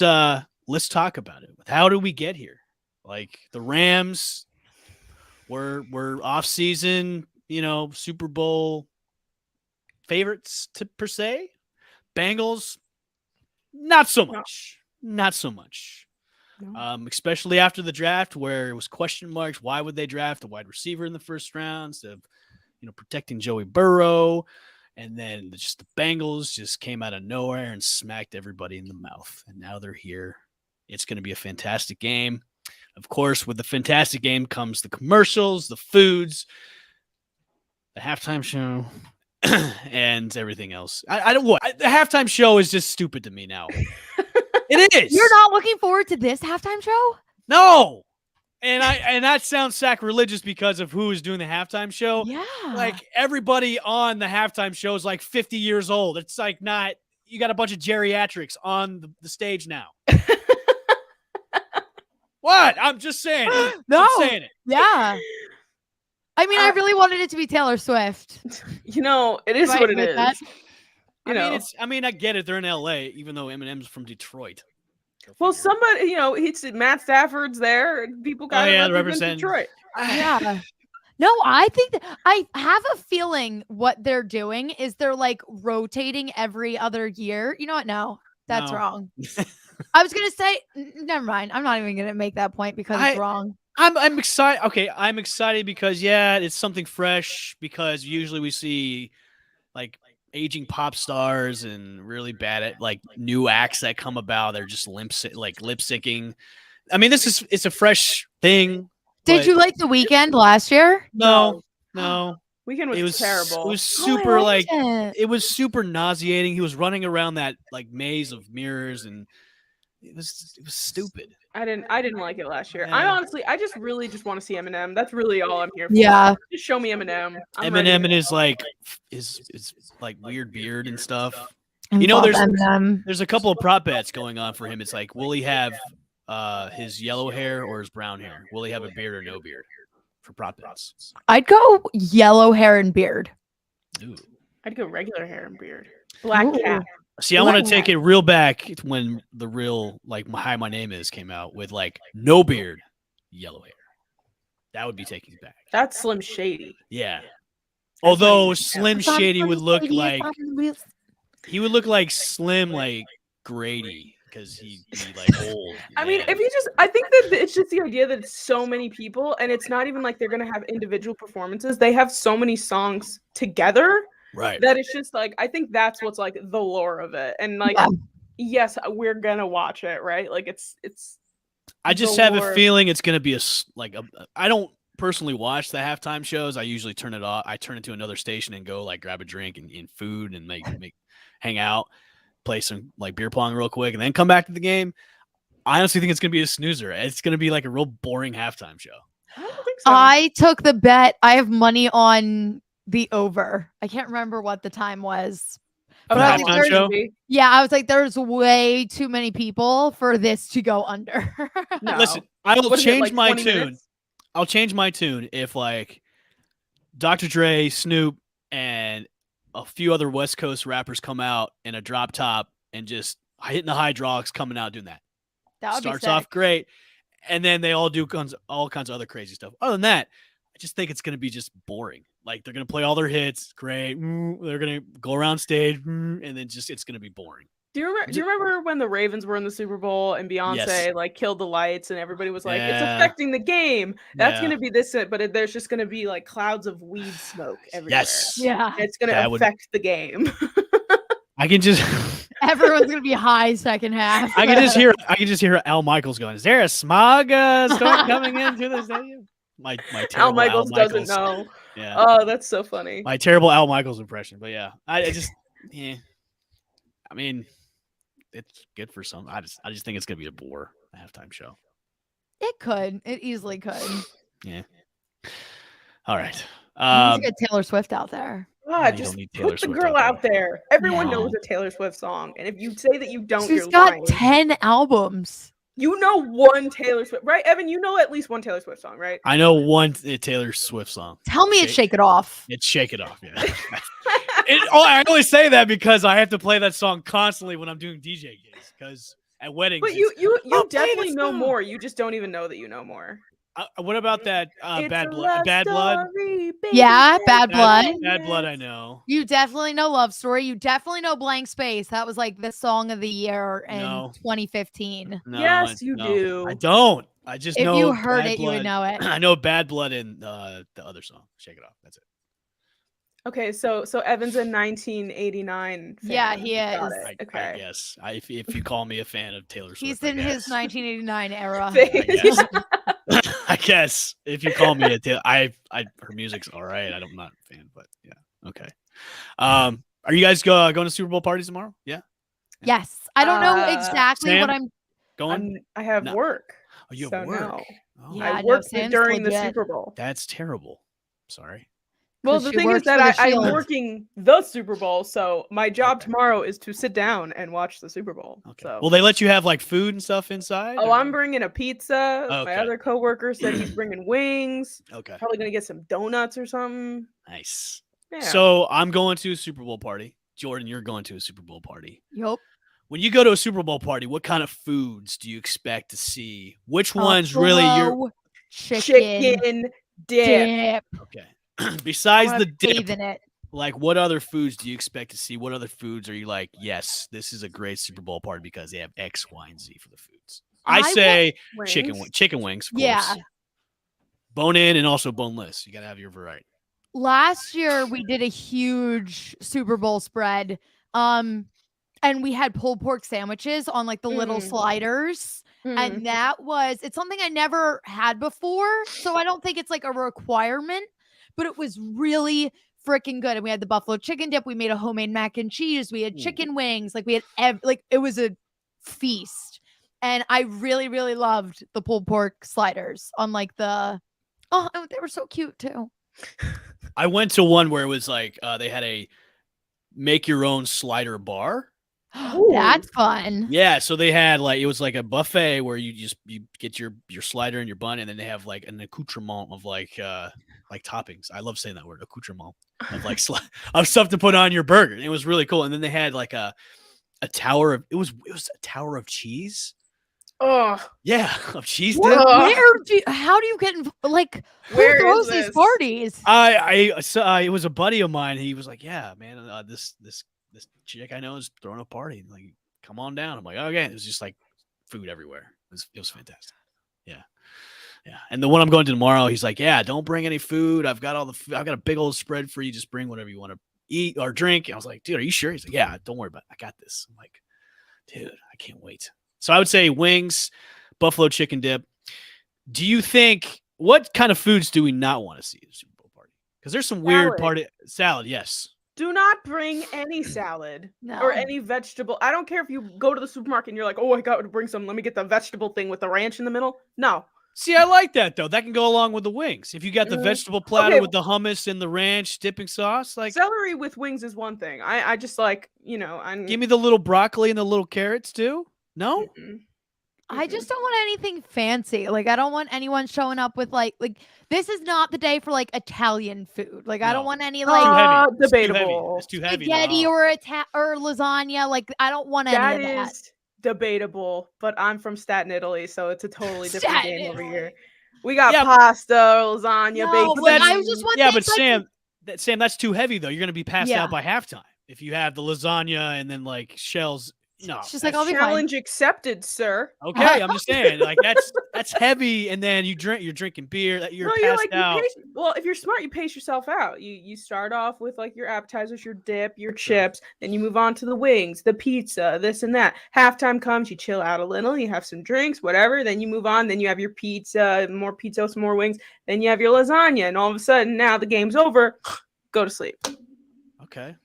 talk about it. How did we get here? Like, the Rams were off-season, Super Bowl favorites per se. Bengals, not so much. Not so much. No. Especially after the draft, where it was question marks. Why would they draft a wide receiver in the first round instead of, protecting Joey Burrow? And then just the Bengals just came out of nowhere and smacked everybody in the mouth. And now they're here. It's going to be a fantastic game. Of course, with the fantastic game comes the commercials, the foods, the halftime show, and everything else. The halftime show is just stupid to me now. It is. You're not looking forward to this halftime show? No. And that sounds sacrilegious because of who is doing the halftime show. Yeah. Like, everybody on the halftime show is like 50 years old. It's like you got a bunch of geriatrics on the stage now. What? I'm just saying. No. I'm saying it. Yeah. I mean, I really wanted it to be Taylor Swift. It is what it is. I get it. They're in LA, even though Eminem's from Detroit. Well, somebody, it's Matt Stafford's there, and people got to represent Detroit. Yeah. No, I think I have a feeling what they're doing is they're like rotating every other year. You know what? No, that's wrong. I was going to say, never mind. I'm not even going to make that point because it's wrong. I'm excited. Okay, I'm excited because, it's something fresh, because usually we see, like, aging pop stars and really bad at like new acts that come about. They're just lip syncing. I mean, it's a fresh thing. Did you like The Weeknd last year? No. Weekend It was terrible. It was Oh, I super liked like it. was super nauseating. He was running around that like maze of mirrors, and it was stupid. I didn't like it last year. Yeah. I just really just want to see Eminem. That's really all I'm here for. Yeah. Just show me Eminem. I'm Eminem ready. and his like weird beard and stuff. I You know, love there's Eminem. there's a couple of prop bets going on for him. It's like, will he have his yellow hair or his brown hair? Will he have a beard or no beard for prop bets? I'd go yellow hair and beard. Ooh. I'd go regular hair and beard. Black Ooh. cat. See, I want to take it real back when the real like Hi My Name Is came out with like no beard, yellow hair. That would be taking it back. That's Slim Shady. Yeah. Although Slim It's on Shady would look Shady, like it's on Real- he would look like Slim like Grady because he'd be like old. I mean, Yeah. if you just, I think that it's just the idea that it's so many people, and it's not even like they're gonna have individual performances. They have so many songs together Right. that it's just like I think that's what's like the lore of it, and like Yeah. yes, we're gonna watch it, right? Like it's. I just the have lore. a feeling it's gonna be I don't personally watch the halftime shows. I usually turn it off. I turn it to another station and go like grab a drink and food and make hang out, play some like beer pong real quick, and then come back to the game. I honestly think it's gonna be a snoozer. It's gonna be like a real boring halftime show. I don't think so. I took the bet. I have money on the over. I can't remember what the time was. Of the I how was halftime long very- it show? would be. Yeah, I was like, there's way too many people for this to go under. No. Listen, I will What is it, change like my 20 tune. minutes? I'll change my tune if like Dr. Dre, Snoop, and a few other West Coast rappers come out in a drop top and just hitting the hydraulics, coming out doing that. That would Starts be sick. off great, and then they all do all kinds of other crazy stuff. Other than that, I just think it's going to be just boring. Like they're going to play all their hits, great. They're going to go around stage, and then just it's going to be boring. Do you remember when the Ravens were in the Super Bowl and Beyonce Yes. like killed the lights and everybody was like, "It's Yeah. affecting the game." That's Yeah. gonna be this, but there's just gonna be like clouds of weed smoke everywhere. Yes. Yeah. And it's gonna That would- affect the game. I can just Everyone's gonna be high second half. I can just hear Al Michaels going, "Is there a smog storm coming into the stadium?" My terrible Al Michaels doesn't know. Yeah. Oh, that's so funny. My terrible Al Michaels impression. But yeah, I just I mean, it's good for some. I just think it's gonna be a bore, a halftime show. It could. It easily could. Yeah. All right. You need to get Taylor Swift out there. God, you just don't need Taylor put the Swift girl out out there. Everyone No. knows a Taylor Swift song, and if you say that you don't, She's you're got lying. 10 albums. You know one Taylor Swift, right? Evan, you know at least one Taylor Swift song, right? I know one Taylor Swift song. Tell me it's Shake It Off. It's "Shake It Off." Yeah. I only say that because I have to play that song constantly when I'm doing DJ gigs. Because at weddings, But you I'll play definitely this know song. more. You just don't even know that you know more. What about that It's Bad a Blood? love Bad Blood. story, Yeah, baby, Bad Blood. Bad Blood. I know. You definitely know Love Story. You definitely know Blank Space. That was like the song of the year in No. 2015. No, Yes, I- you no, do. I don't. I just If know. you heard Bad it, you would Blood. know it. I know Bad Blood and the other song, "Shake It Off." That's it. Okay, so Evan's a 1989 fan. Yeah, he Got is. it. I Okay. guess if you call me a fan of Taylor Swift, He's I in his guess. 1989 era. I guess if you call me a Taylor, her music's all right. I'm not a fan, but yeah, okay. Are you guys going to Super Bowl parties tomorrow? Yeah, Yes. I don't know Uh, exactly what Sam? I'm. going. I have No. work. Oh, you so have work. no. Oh, Yeah, I no, worked Sam's during the legit. Super Bowl. that's terrible. Sorry. Well, 'Cause the she thing is works that for the I'm Shield. working the Super Bowl, so my job Okay. tomorrow is to sit down and watch the Super Bowl. Okay. So, Will they let you have like food and stuff inside? oh, or- I'm bringing a pizza. Okay. My other coworker said he's bringing wings. Okay. Probably gonna get some donuts or something. Nice. Yeah. So I'm going to a Super Bowl party. Jordan, you're going to a Super Bowl party. Yup. When you go to a Super Bowl party, what kind of foods do you expect to see? Which ones really your Buffalo chicken chicken dip. dip. okay? I Besides wanna the dip, bathe in it. like what other foods do you expect to see? What other foods are you like? Yes, this is a great Super Bowl party because they have X, Y, and Z for the foods. I I say Wings. chicken wings, of course. Yeah. Bone in and also boneless. You gotta have your variety. last year we did a huge Super Bowl spread. And we had pulled pork sandwiches on like the little sliders. And it's something I never had before. So I don't think it's like a requirement, but it was really freaking good. And we had the buffalo chicken dip. We made a homemade mac and cheese. We had chicken wings. Like we had, it was a feast. And I really, really loved the pulled pork sliders on like they were so cute too. I went to one where it was like they had a make your own slider bar. That's fun. Yeah, so they had like it was like a buffet where you get your slider and your bun, and then they have like an accoutrement of like toppings. I love saying that word, accoutrement, of like of stuff to put on your burger. It was really cool. And then they had like a tower of it was a tower of cheese. Oh yeah, of cheese dip. How do you get like where who throws these parties? It was a buddy of mine. He was like, yeah, man, this chick I know is throwing a party. Like, come on down. I'm like, okay. It was just like food everywhere. It was fantastic. Yeah. And the one I'm going to tomorrow, he's like, yeah, don't bring any food. I've got I've got a big old spread for you. Just bring whatever you want to eat or drink. And I was like, dude, are you sure? He's like, yeah, don't worry about it. I got this. I'm like, dude, I can't wait. So I would say wings, buffalo chicken dip. Do you think what kind of foods do we not want to see at the Super Bowl party? Because there's some weird salad. Yes. Do not bring any salad No. or any vegetable. I don't care if you go to the supermarket and you're like, oh, I got to bring some. Let me get the vegetable thing with the ranch in the middle. No. See, I like that, though. That can go along with the wings. If you got the vegetable platter with the hummus and the ranch dipping sauce. Like celery with wings is one thing. I just like, give me the little broccoli and the little carrots, too. No? I just don't want anything fancy. Like, I don't want anyone showing up with like this is not the day for like Italian food. Like, I don't want any like debatable. It's too heavy. Spaghetti or lasagna. Like, I don't want any of that. That is debatable, but I'm from Staten, Italy, so it's a totally different game over here. We got pasta, lasagna, baked beans. I just want but Sam, that's too heavy though. You're gonna be passed out by halftime if you have the lasagna and then like shells. No, she's like, I'll be challenge fine. accepted, sir. Okay, I'm just saying, like that's heavy, and then you're drinking beer that you're passed out. Well, if you're smart, you pace yourself out. You start off with like your appetizers, your dip, your chips, then you move on to the wings, the pizza, this and that. Halftime comes, you chill out a little, you have some drinks, whatever. Then you move on, then you have your pizza, some more wings. Then you have your lasagna, and all of a sudden, now the game's over. Go to sleep. Okay.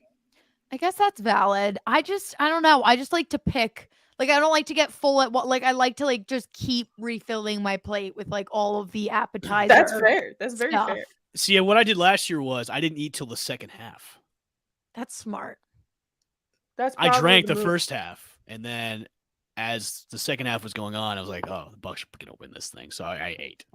I guess that's valid. I don't know. I just like to pick. Like, I don't like to get full at what. Like, I like to like just keep refilling my plate with like all of the appetizers. That's fair. That's very fair. See, what I did last year was I didn't eat till the second half. That's smart. I drank the first half, and then as the second half was going on, I was like, oh, the Bucs are gonna win this thing, so I ate.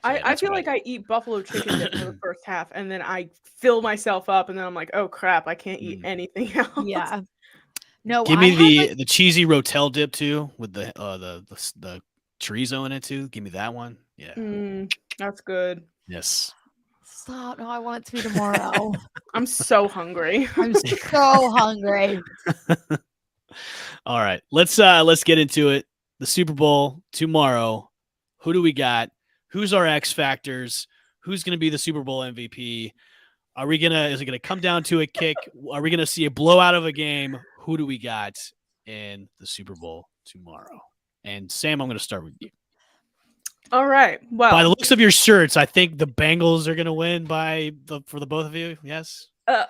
I feel like I eat buffalo chicken dip for the first half, and then I fill myself up, and then I'm like, oh crap, I can't eat anything else. Yeah. No. Give me the cheesy rotel dip too, with the chorizo in it too. Give me that one. Yeah. That's good. Yes. Stop. No, I want it to be tomorrow. I'm so hungry. I'm so hungry. All right. Let's get into it. The Super Bowl tomorrow. Who do we got? Who's our X factors? Who's going to be the Super Bowl MVP? Is it going to come down to a kick? Are we going to see a blowout of a game? Who do we got in the Super Bowl tomorrow? And Sam, I'm going to start with you. All right. Well, by the looks of your shirts, I think the Bengals are going to win for the both of you. Yes.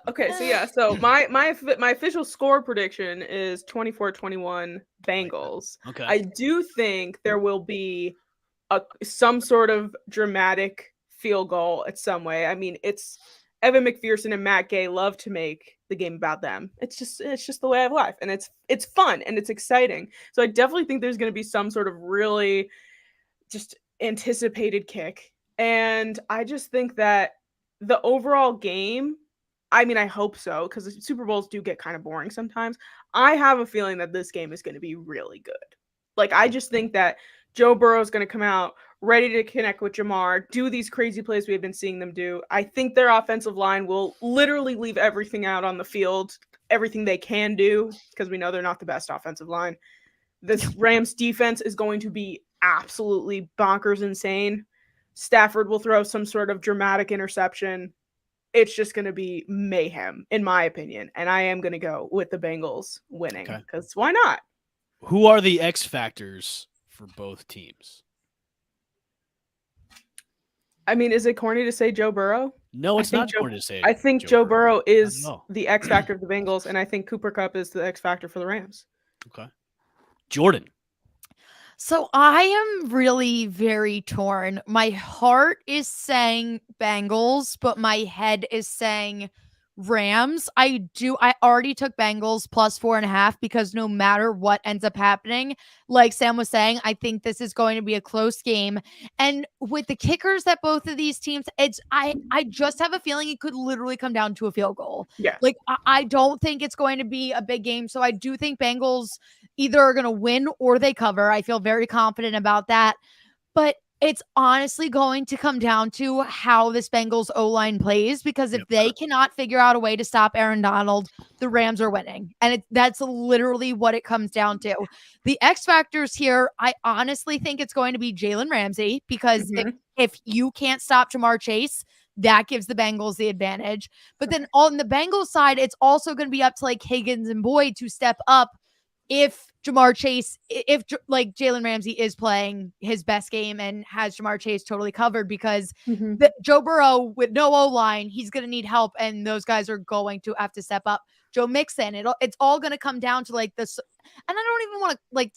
Okay. So yeah. So my official score prediction is 24-21 Bengals. Okay. I do think there will be some sort of dramatic field goal at some way. I mean, it's Evan McPherson and Matt Gay love to make the game about them. It's just the way of life, and it's fun and it's exciting. So I definitely think there's going to be some sort of really just anticipated kick, and I just think that the overall game, I mean, I hope so, because Super Bowls do get kind of boring sometimes. I have a feeling that this game is going to be really good. Like, I just think that Joe Burrow is going to come out ready to connect with Jamar, do these crazy plays we have been seeing them do. I think their offensive line will literally leave everything out on the field, everything they can do, because we know they're not the best offensive line. This Rams defense is going to be absolutely bonkers insane. Stafford will throw some sort of dramatic interception. it's just going to be mayhem, in my opinion. And I am going to go with the Bengals winning because why not? Who are the X factors for both teams? I mean, is it corny to say Joe Burrow? No, it's not corny to say. I think Joe Burrow is the X factor of the Bengals, and I think Cooper Kupp is the X factor for the Rams. Okay. Jordan. So I am really very torn. My heart is saying Bengals, but my head is saying Rams. I already took Bengals plus 4.5 because no matter what ends up happening, like Sam was saying, I think this is going to be a close game. And with the kickers that both of these teams, I just have a feeling it could literally come down to a field goal. Yeah. Like I don't think it's going to be a big game. So I do think Bengals either are going to win or they cover. I feel very confident about that. But it's honestly going to come down to how this Bengals O-line plays, because if they cannot figure out a way to stop Aaron Donald, the Rams are winning. And that's literally what it comes down to. The X factors here, I honestly think it's going to be Jalen Ramsey, because if you can't stop Jamar Chase, that gives the Bengals the advantage. But then on the Bengals side, it's also going to be up to like Higgins and Boyd to step up if Jamar Chase, if like Jalen Ramsey is playing his best game and has Jamar Chase totally covered, because Joe Burrow with no O-line, he's going to need help, and those guys are going to have to step up. Joe Mixon, it's all going to come down to like this, and I don't even want to like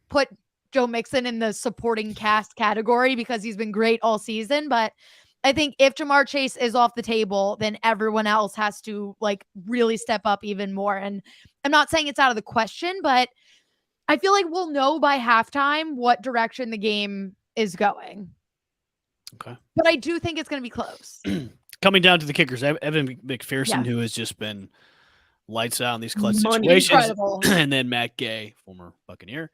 put Joe Mixon in the supporting cast category because he's been great all season, but I think if Jamar Chase is off the table, then everyone else has to like really step up even more. And I'm not saying it's out of the question, but I feel like we'll know by halftime what direction the game is going. Okay. But I do think it's going to be close. Coming down to the kickers, Evan McPherson, who has just been lights out in these clutch situations, and then Matt Gay, former Buccaneer.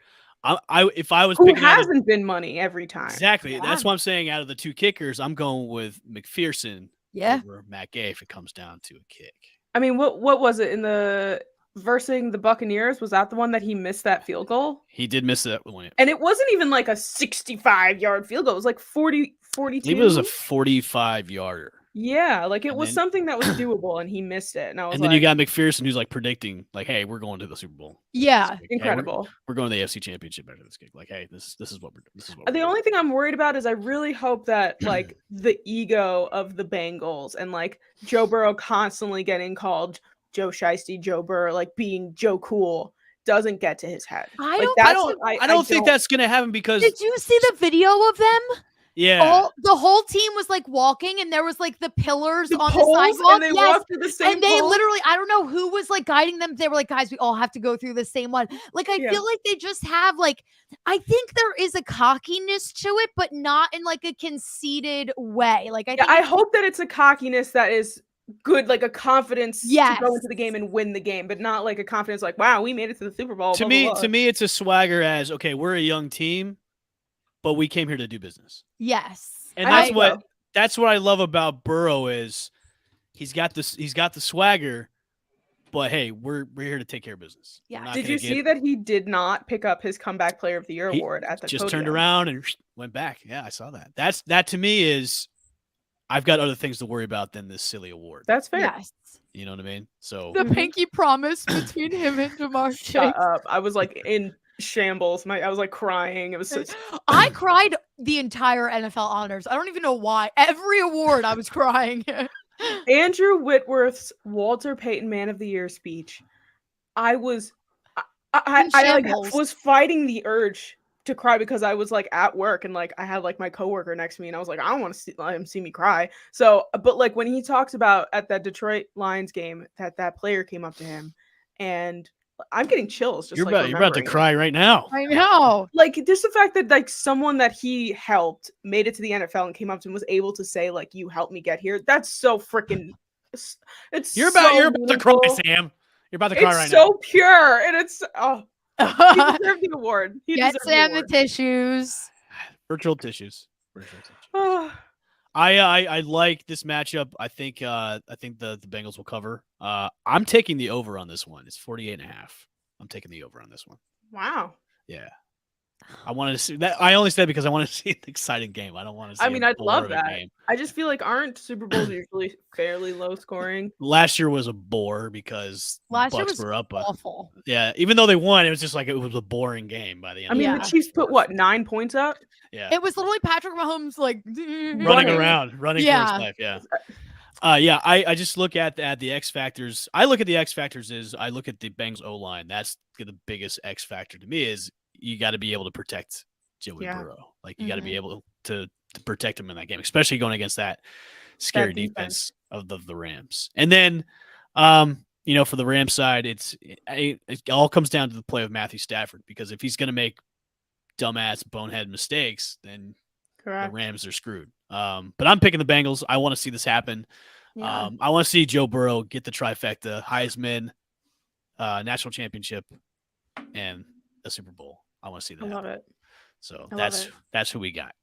If I was who picking hasn't been money every time. Exactly. Yeah. That's what I'm saying. Out of the two kickers, I'm going with McPherson over Matt Gay if it comes down to a kick. I mean, what was it in the versing the Buccaneers? Was that the one that he missed that field goal? He did miss that one. And it wasn't even like a 65-yard field goal. It was like 42. I believe it was a 45-yarder. Yeah, like it was something that was doable, and he missed it. And I was and then you got McPherson, who's like predicting, like, "Hey, we're going to the Super Bowl." Yeah, incredible. Hey, we're going to the AFC Championship after this kick. Like, hey, this is what we're doing. This is what the only thing I'm worried about is I really hope that like the ego of the Bengals and like Joe Burrow constantly getting called Joe Shiesty, Joe Burrow, like being Joe Cool, doesn't get to his head. I don't think that's gonna happen, because did you see the video of them? Yeah, the whole team was like walking, and there was like the pillars on the sidewalk, and they walked through the same. And they literally, I don't know who was like guiding them. They were like, "Guys, we all have to go through the same one." Like, I feel like they just have like, I think there is a cockiness to it, but not in like a conceited way. Like, I hope that it's a cockiness that is good, like a confidence to go into the game and win the game, but not like a confidence like, "Wow, we made it to the Super Bowl." To me, it's a swagger as, okay, we're a young team, but we came here to do business. Yes. And that's what I love about Burrow is he's got the swagger, but hey, we're here to take care of business. Yeah. Did you see that he did not pick up his comeback player of the year award at the just turned around and went back. Yeah, I saw that. That to me is, I've got other things to worry about than this silly award. That's fair. Yes. You know what I mean? So the pinky promise between him and Jamar Chase. Shut up. I was like in shambles. I was like crying. It was such. I cried the entire NFL honors. I don't even know why. Every award I was crying. Andrew Whitworth's Walter Payton Man of the Year speech. I was fighting the urge to cry because I was like at work and like I had like my coworker next to me and I was like, I don't want to let him see me cry. So, but like when he talks about at that Detroit Lions game that player came up to him, and I'm getting chills. Just you're about to cry right now. I know. Like just the fact that like someone that he helped made it to the NFL and came up to him was able to say like, "You helped me get here." That's so freaking. You're about to cry, Sam. You're about to cry right now. It's so pure, and it's he deserved the award. Get Sam the tissues. Virtual tissues. I like this matchup. I think the Bengals will cover. I'm taking the over on this one. It's 48.5. I'm taking the over on this one. Wow. Yeah. I wanted to see that. I only said because I want to see an exciting game. I don't want to see. I mean, a I'd bore love of a that. game. I just feel like aren't Super Bowls usually fairly low scoring? Last year was a bore because Last year Bucks was were up. awful. Yeah, even though they won, it was just like it was a boring game by the end. I mean, Yeah. the Chiefs put what 9 points up? Yeah, It was literally Patrick Mahomes like running around, running for his life. Yeah. Yeah, I just look at the X factors. I look at the X factors is I look at the Bengals O line. That's the biggest X factor to me is you got to be able to protect Joey Burrow. Like you got to be able to protect him in that game, especially going against that scary defense of the Rams. And then, for the Rams side, it all comes down to the play of Matthew Stafford because if he's going to make dumbass bonehead mistakes, then the Rams are screwed. But I'm picking the Bengals. I want to see this happen. Yeah. I want to see Joe Burrow get the trifecta: Heisman, national championship, and a Super Bowl. I want to see that. I love it. So that's who we got.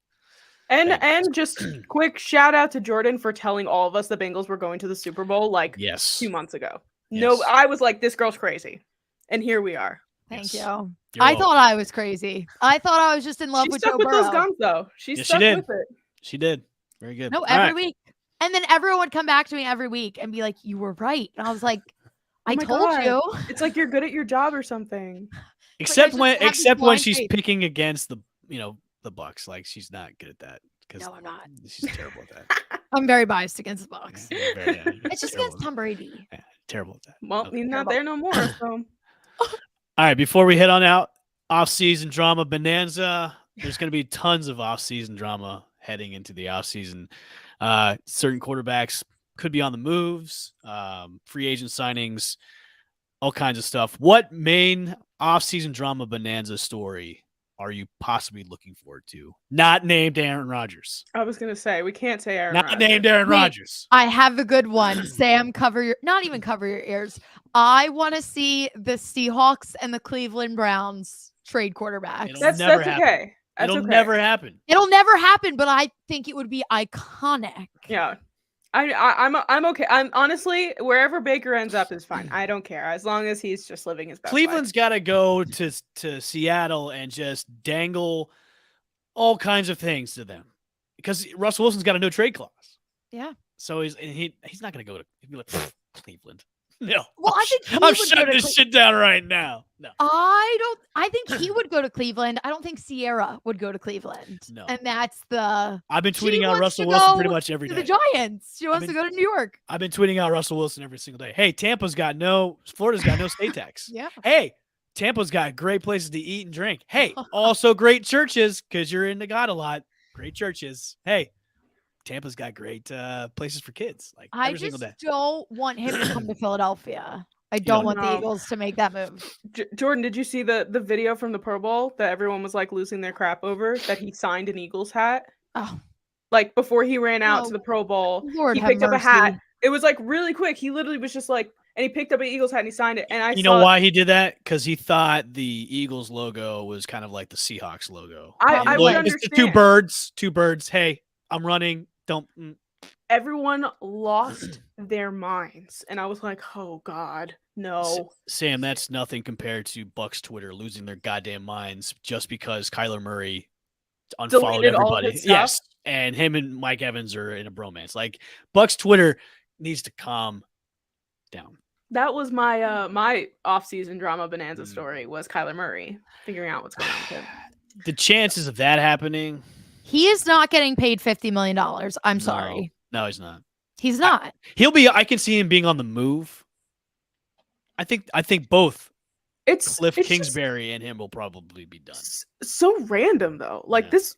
And just quick shout out to Jordan for telling all of us the Bengals were going to the Super Bowl 2 months ago. Yes. No, I was like, this girl's crazy, and here we are. Thank Yes. you. You're I welcome. thought I was crazy. I thought I was just in love She with stuck Joe with Burrow. those guns though. She Yes, stuck she did. with it. She did. Very good. No, All every right. week. And then everyone would come back to me every week and be like, you were right. And I was like, I my told God. you. It's like you're good at your job or something. Except just when have this except when blind she's faith. picking against the Bucks. Like she's not good at that. No, I'm not. She's terrible at that. I'm very biased against the Bucks. Yeah, you're It's just terrible against Tom Brady. Yeah, terrible at that. Well, Okay. he's not there no more. So All right, before we head on out, off-season drama bonanza. There's going to be tons of off-season drama heading into the off-season. Certain quarterbacks could be on the moves, free agent signings, all kinds of stuff. What main off-season drama bonanza story are you possibly looking forward to? Not named Aaron Rodgers. I was gonna say we can't say Aaron. Not Rodgers. named Aaron Wait. Rodgers. I have a good one. Sam, not even cover your ears. I want to see the Seahawks and the Cleveland Browns trade quarterbacks. It'll That's never happen. okay. That's It'll okay. never happen. It'll never happen, but I think it would be iconic. Yeah. I'm okay. I'm honestly wherever Baker ends up is fine. I don't care as long as he's just living his best Cleveland's got to go to Seattle and just dangle all kinds of things to them because Russell Wilson's got a no trade clause. Yeah. So he's not going to go to he'd be like Cleveland. No. Well, I think he I'm would go shutting to this shit down right now. No. I think he would go to Cleveland. I don't think Sierra would go to Cleveland. No. And that's the I've been She tweeting out wants Russell to Wilson pretty go much every to day. the Giants. She wants to go to New York. I've been tweeting out Russell Wilson every single day. Hey, Florida's got no state tax. Yeah. Hey, Tampa's got great places to eat and drink. Hey, also great churches because you're into God a lot. Great churches. Hey, Tampa's got great places for kids. Like I every just single day. don't want him to come to Philadelphia. I don't want the No. Eagles to make that move. Jordan, did you see the video from the Pro Bowl that everyone was like losing their crap over that he signed an Eagles hat? Oh, Like before he ran out Oh, to the Pro Bowl, Lord he have picked up a hat. mercy. It was like really quick. He literally was just like, and he picked up an Eagles hat and he signed it. And I You saw, know why he did that? Because he thought the Eagles logo was kind of like the Seahawks logo. I And would look, it's the understand. two birds. Hey, I'm running. Don't. Everyone lost their minds, and I was like, oh God, no. Sam, that's nothing compared to Bucks Twitter losing their goddamn minds just because Kyler Murray unfollowed Deleted all of everybody. his stuff? Yes, and him and Mike Evans are in a bromance. Like Bucks Twitter needs to calm down. That was my my off-season drama bonanza Mm. story was Kyler Murray figuring out what's going on with him. The chances of that happening. He is not getting paid $50 million. I'm No. sorry. No, he's not. He's not. He'll be. I can see him being on the move. I think both It's Cliff it's just Kingsbury and him will probably be done. so random though. Like Yeah. this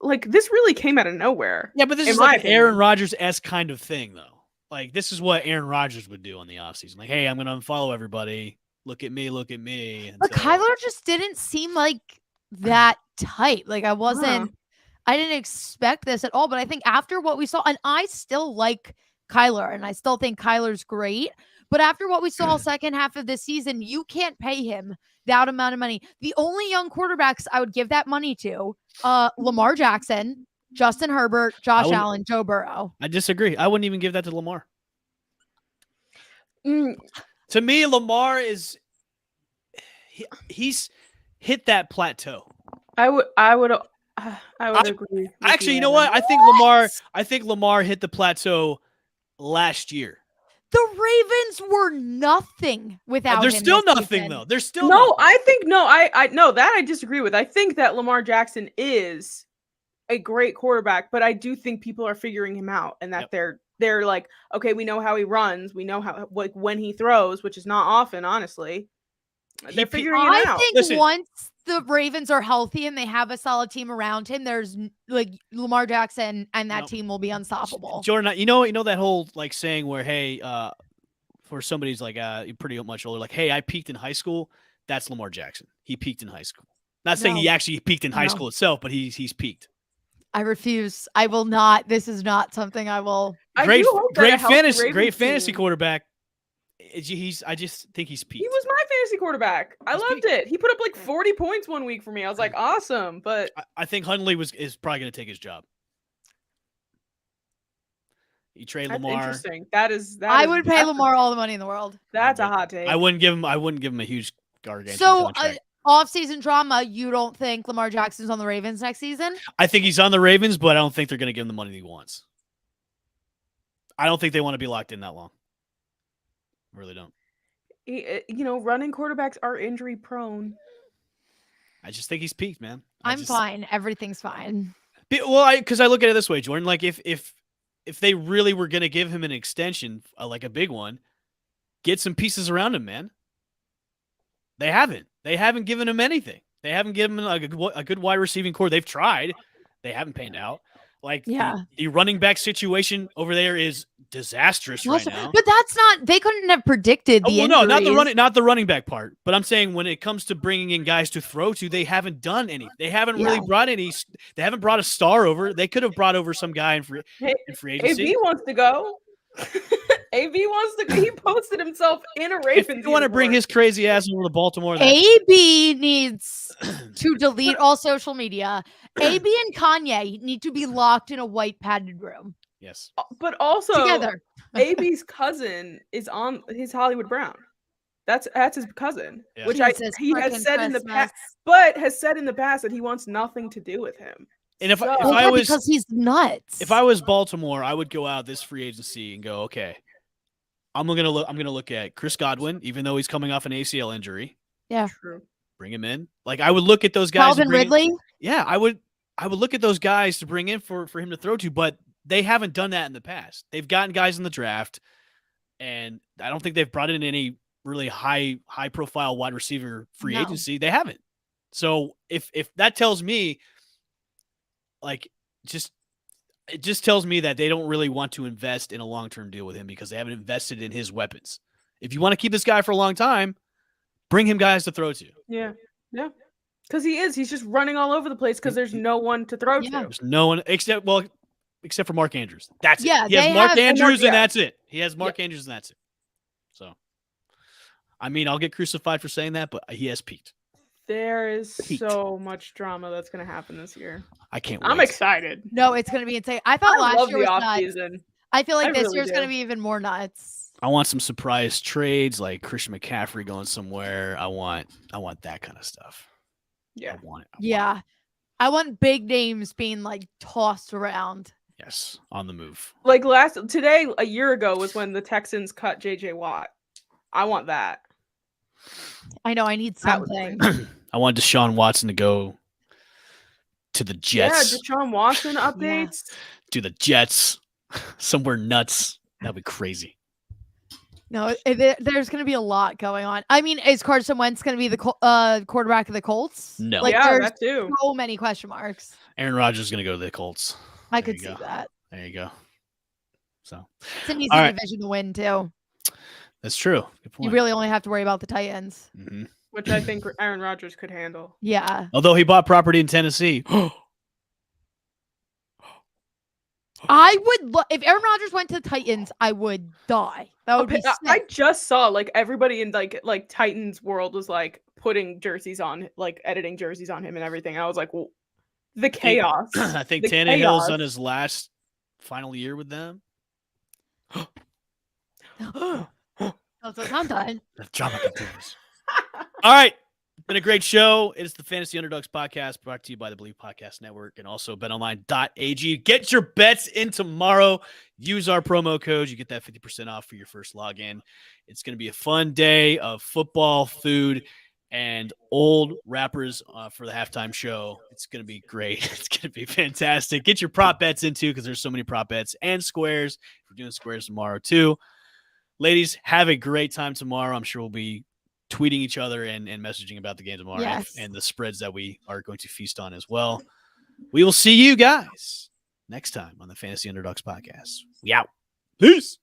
really came out of nowhere. Yeah, but this In is my like an Aaron opinion. Rodgers-esque kind of thing, though. Like this is what Aaron Rodgers would do on the offseason. Like, hey, I'm going to unfollow everybody. Look at me. But Kyler just didn't seem like that tight. Like I didn't expect this at all. But I think after what we saw, and I still like Kyler, and I still think Kyler's great. But after what we saw second half of the season, you can't pay him that amount of money. The only young quarterbacks I would give that money to, Lamar Jackson, Justin Herbert, Josh Allen, Joe Burrow. I disagree. I wouldn't even give that to Lamar. Mm, To me, Lamar is he's hit that plateau. I would agree. Actually, you know what? I think Lamar hit the plateau last year. The Ravens were nothing without There's him. still this nothing season. though. There's still No, nothing. I think I no, that I disagree with. I think that Lamar Jackson is a great quarterback, but I do think people are figuring him out and that they're like, okay, we know how he runs, we know how like when he throws, which is not often, honestly. They're figuring it out. I think Listen. once the Ravens are healthy and they have a solid team around him, there's like Lamar Jackson and that team will be unstoppable. Jordan, you know that whole like saying where, hey, for somebody's like pretty much older, like, hey, I peaked in high school. That's Lamar Jackson. He peaked in high school. Not saying he actually peaked in high school itself, but he's peaked. I refuse. I will not. This is not something I will. Great fantasy quarterback. I just think he's peaked. He was my fantasy quarterback. I loved it. He put up like 40 points one week for me. I was like, awesome. But I think Hundley is probably going to take his job. You trade Lamar. Interesting. I would pay Lamar all the money in the world. That's a hot take. I wouldn't give him a huge gargantuan So contract. Off-season drama. You don't think Lamar Jackson's on the Ravens next season? I think he's on the Ravens, but I don't think they're going to give him the money he wants. I don't think they want to be locked in that long. I really don't. Running quarterbacks are injury prone. I just think he's peaked, man. I'm fine. Everything's fine. Well, because I look at it this way, Jordan. Like if they really were going to give him an extension, like a big one, get some pieces around him, man. They haven't. They haven't given him anything. They haven't given him a good wide receiving core. They've tried. They haven't panned out. Like the running back situation over there is disastrous right now. But that's not. They couldn't have predicted the injuries. No, not the running back part. But I'm saying when it comes to bringing in guys to throw to, they haven't done any. They haven't really brought any. They haven't brought a star over. They could have brought over some guy in free agency. AB wants to go. AB wants to. He posted himself in a Ravens. If you want to bring his crazy ass over to Baltimore, AB needs to delete all social media. AB and Kanye need to be locked in a white padded room. Yes, but also together. AB's cousin is on his Hollywood Brown. That's his cousin, which he has said in the past, but has said in the past that he wants nothing to do with him. And if I was, because he's nuts. If I was Baltimore, I would go out this free agency and go, okay, I'm gonna look at Chris Godwin, even though he's coming off an ACL injury. Yeah, true. Bring him in. Like I would look at those guys. Calvin Ridley. I would look at those guys to bring in for him to throw to, but they haven't done that in the past. They've gotten guys in the draft, and I don't think they've brought in any really high profile wide receiver free agency. They haven't. So if that tells me, like, it just tells me that they don't really want to invest in a long-term deal with him because they haven't invested in his weapons. If you want to keep this guy for a long time, bring him guys to throw to. Yeah. Because he's just running all over the place because there's no one to throw to. There's no one except for Mark Andrews. That's it. Yeah, he has Mark Andrews and that's it. He has Mark Andrews and that's it. So, I mean, I'll get crucified for saying that, but he has peaked. There is so much drama that's going to happen this year. I can't wait. I'm excited. No, it's going to be insane. I thought last year was off-season. nuts. I feel like this year's going to be even more nuts. I want some surprise trades like Christian McCaffrey going somewhere. I want that kind of stuff. Yeah. I want it. I want big names being like tossed around. Yes, on the move. Like a year ago was when the Texans cut JJ Watt. I want that. I know. I need something. I want Deshaun Watson to go to the Jets. Yeah, Deshaun Watson updates. To the Jets. Somewhere nuts. That'd be crazy. No, there's going to be a lot going on. I mean, is Carson Wentz going to be the quarterback of the Colts? No. There's that too. So many question marks. Aaron Rodgers is going to go to the Colts. I could see that. There you go. So it's an easy division to win too. That's true. Good point. You really only have to worry about the Titans, which I think Aaron Rodgers could handle. Yeah. Although he bought property in Tennessee. I would if Aaron Rodgers went to the Titans, I would die. That would be sick. I just saw like everybody in like Titans world was like putting jerseys on, like editing jerseys on him and everything. I was like, well, the chaos. I think Tannehill's on his last final year with them. That's what I'm done. All right. Been a great show. It's the Fantasy Underdogs podcast brought to you by the Believe Podcast Network and also betonline.ag. Get your bets in tomorrow. Use our promo code. You get that 50% off for your first login. It's going to be a fun day of football, food, and old rappers for the halftime show. It's going to be great. It's going to be fantastic. Get your prop bets in too, because there's so many prop bets and squares. We're doing squares tomorrow too. Ladies, have a great time tomorrow. I'm sure we'll be tweeting each other and messaging about the game tomorrow and the spreads that we are going to feast on as well. We will see you guys next time on the Fantasy Underdogs podcast. We out. Peace.